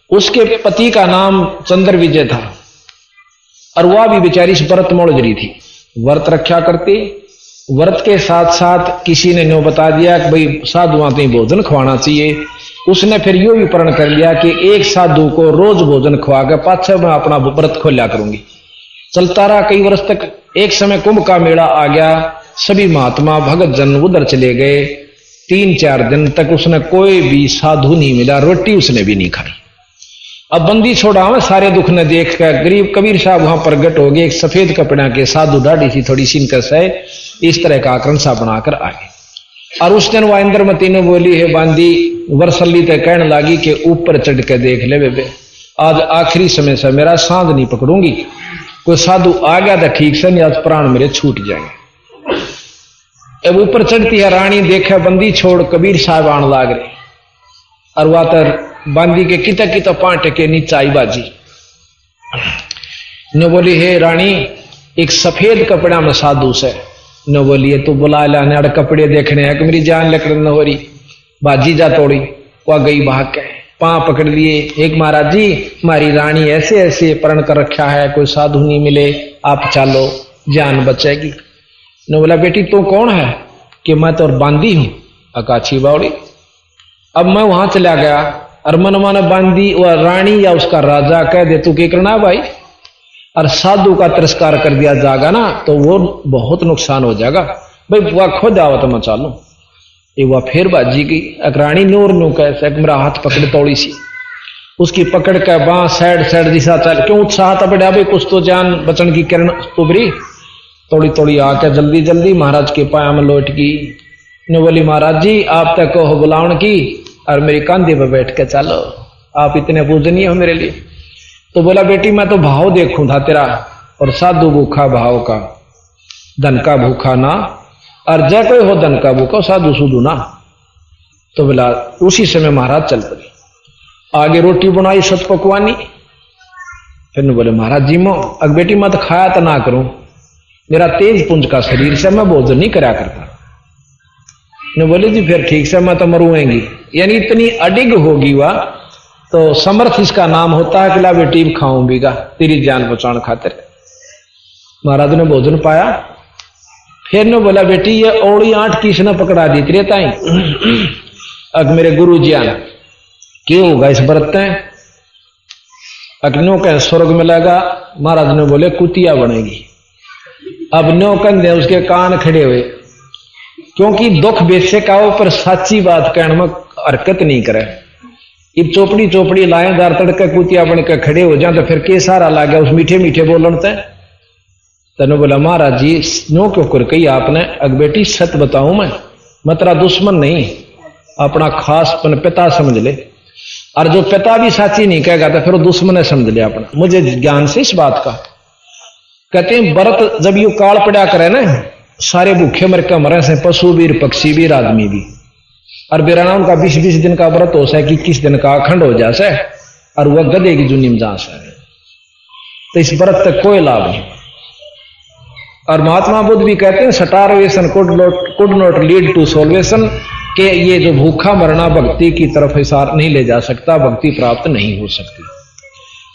उसके पति का नाम चंद्र विजय था, और वह भी बेचारी व्रत मोड़ रही थी, व्रत रक्षा करती। व्रत के साथ साथ किसी ने न्यों बता दिया कि भाई साधुओं को भोजन खवाना चाहिए। उसने फिर यो भी प्रण कर लिया कि एक साधु को रोज भोजन खवा के पाछे मैं अपना व्रत खोलिया करूंगी। चलता रहा कई वर्ष तक। एक समय कुंभ का मेला आ गया, सभी महात्मा भगत जन उधर चले गए। 3-4 दिन तक उसने कोई भी साधु नहीं मिला, रोटी उसने भी नहीं खाई। अब बंदी छोड़ा हुआ सारे दुख ने देख कर गरीब कबीर साहब वहां प्रगट हो गए, एक सफेद कपड़ा के साधु, दाढ़ी सी थोड़ी सीनकस है, इस तरह का आकरण सा बनाकर आ गए। और उस दिन वह इंद्रमती ने बोली है बांदी वर्षल्ली तक कहने लगी कि ऊपर चढ़ के देख ले बेबे, आज आखिरी समय से मेरा सांध नहीं पकड़ूंगी, कोई साधु आ गया था ठीक से, नहीं आज प्राण मेरे छूट जाएंगे। अब ऊपर चढ़ती है रानी, देखा बंदी छोड़ कबीर साहब आने लाग रहे, और वह तर बांदी के किता किता पांट के नीचे आई बाजी ने बोली है रानी एक सफेद कपड़ा में साधु से न बोलिए तो बुला लाने अड़ कपड़े देखने है कि मेरी जान लकड़ न हो रही। बाजी जा तोड़ी, वह गई भाग के, पांव पकड़ लिए। एक महाराज जी हमारी रानी ऐसे ऐसे प्रण कर रखा है, कोई साधु नहीं मिले, आप चलो जान बचेगी। ने बोला बेटी तू कौन है? कि मैं तो बांदी हूं। अकाछी बावड़ी। अब मैं वहां चला गया और मन मन बांदी और रानी या उसका राजा कह दे तू क्या करना भाई, और साधु का तिरस्कार कर दिया जाएगा ना तो वो बहुत नुकसान हो जाएगा। भाई वह खुद आवत मैं चालू, ये वह फिर बाजी की रानी नूर नू कैसे मेरा हाथ पकड़ तोड़ी सी, उसकी पकड़ के बां साइड साइड दिशा चल, क्यों उत्साह था बेटा भाई कुछ तो जान बचन की किरण उभरी। तोड़ी तोड़ी आके जल्दी जल्दी महाराज के पाया में लौट की। ने बोली महाराज जी आप तक हो बुलावन की और मेरी कांधे पर बैठ के चलो, आप इतने पूजनीय हो मेरे लिए। तो बोला बेटी मैं तो भाव देखूं था तेरा, और साधु भूखा भाव का, धन का भूखा ना, और जय कोई हो धन का भूखा साधु सुधु ना। तो बोला उसी समय महाराज चल पड़े, आगे रोटी बनाई सत पकवानी। फिर ने बोले महाराज जी मो अग बेटी मैं तो खाया तो ना करूं, मेरा तेज पुंज का शरीर से मैं भोजन नहीं करा करता। ने बोले जी फिर ठीक से मैं तो मरूंगी, यानी इतनी अडिग होगी वह तो समर्थ इसका नाम होता है कि ला बेटी खाऊं बीगा तेरी जान बचाने खातिर। महाराज ने भोजन पाया। फिर ने बोला बेटी ये औड़ी 8 किसने पकड़ा दी तेरे ताई। अग मेरे गुरु जी आन क्यों होगा इस व्रत अग्नो कह स्वर्ग मिलेगा। महाराज ने बोले कुतिया बनेगी। अब नो कंधे उसके कान खड़े हुए, क्योंकि दुख बेसे का ऊपर साची बात कहने में हरकत नहीं करे। इब चोपड़ी चोपड़ी लाएदार तड़के कुतिया बन के खड़े हो जाए तो फिर के सारा ला गया उस मीठे मीठे बोलन ते। तने बोला महाराज जी नो क्यों कर कही आपने। अग बेटी सत बताऊं मैं तेरा दुश्मन नहीं, अपना खास पिता समझ ले, और जो पिता भी साची नहीं कहेगा तो फिर वो दुश्मन है समझ ले अपना। मुझे ज्ञान से इस बात का। कहते हैं व्रत जब यू काल पड़ा करे ना, सारे भूखे मर के मरे से, पशु भी पक्षी भी आदमी भी। और बेराना उनका 20-20 दिन का व्रत हो सके, 21 दिन का अखंड हो जाए, और वह गधे की जुनी में जा सके। तो इस व्रत तक कोई लाभ नहीं। और महात्मा बुद्ध भी कहते हैं starvation could not lead to salvation, के ये जो भूखा मरना भक्ति की तरफ हिसार नहीं ले जा सकता, भक्ति प्राप्त नहीं हो सकती।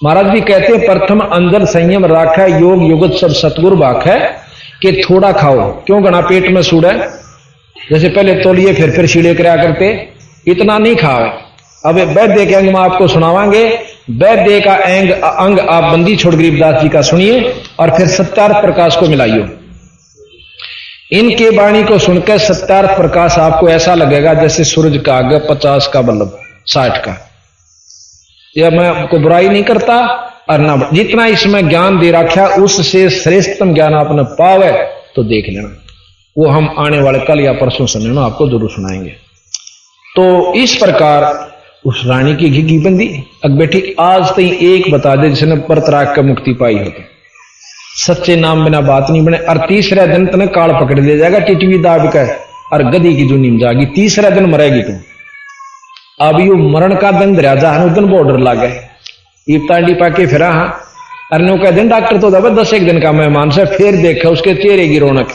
महाराज भी कहते हैं प्रथम अंजल संयम राखा, योग युगत सब सतगुरु बाख है, कि थोड़ा खाओ क्यों गणा पेट में सूड़ा। जैसे पहले तोलिए फिर सीढ़े करा करते, इतना नहीं खाओ। अब वैद्य के अंग में आपको सुनावांगे, वैद्य का अंग आप बंदी छोड़ गरीबदास जी का सुनिए और फिर सत्यार्थ प्रकाश को मिलाइयो। इनके वाणी को सुनकर सत्यार्थ प्रकाश आपको ऐसा लगेगा जैसे सूरज का आगे 50 का बल्ब 60 का। यह मैं आपको बुराई नहीं करता, और ना जितना इसमें ज्ञान दे रखा उससे श्रेष्ठतम ज्ञान आपने पावे तो देख लेना। वो हम आने वाले कल या परसों सुने ना, आपको जरूर सुनाएंगे। तो इस प्रकार उस रानी की घी बंदी अग बेटी आज तई एक बता दे जिसने परतराग का मुक्ति पाई हो, सच्चे नाम बिना बात नहीं बने। और तीसरे दिन तने काल पकड़ ले जाएगा टिटवी दाब कर और गदी की जो नीम जागी, तीसरा दिन मरेगी तू। अब यू मरण का दिन राजा है दिन बॉर्डर ला गए तांडी पाके फिरा। हाँ अरे नो कह दिन डॉक्टर तो दबा 10 एक दिन का मेहमान से, फिर देखा उसके चेहरे की रौनक।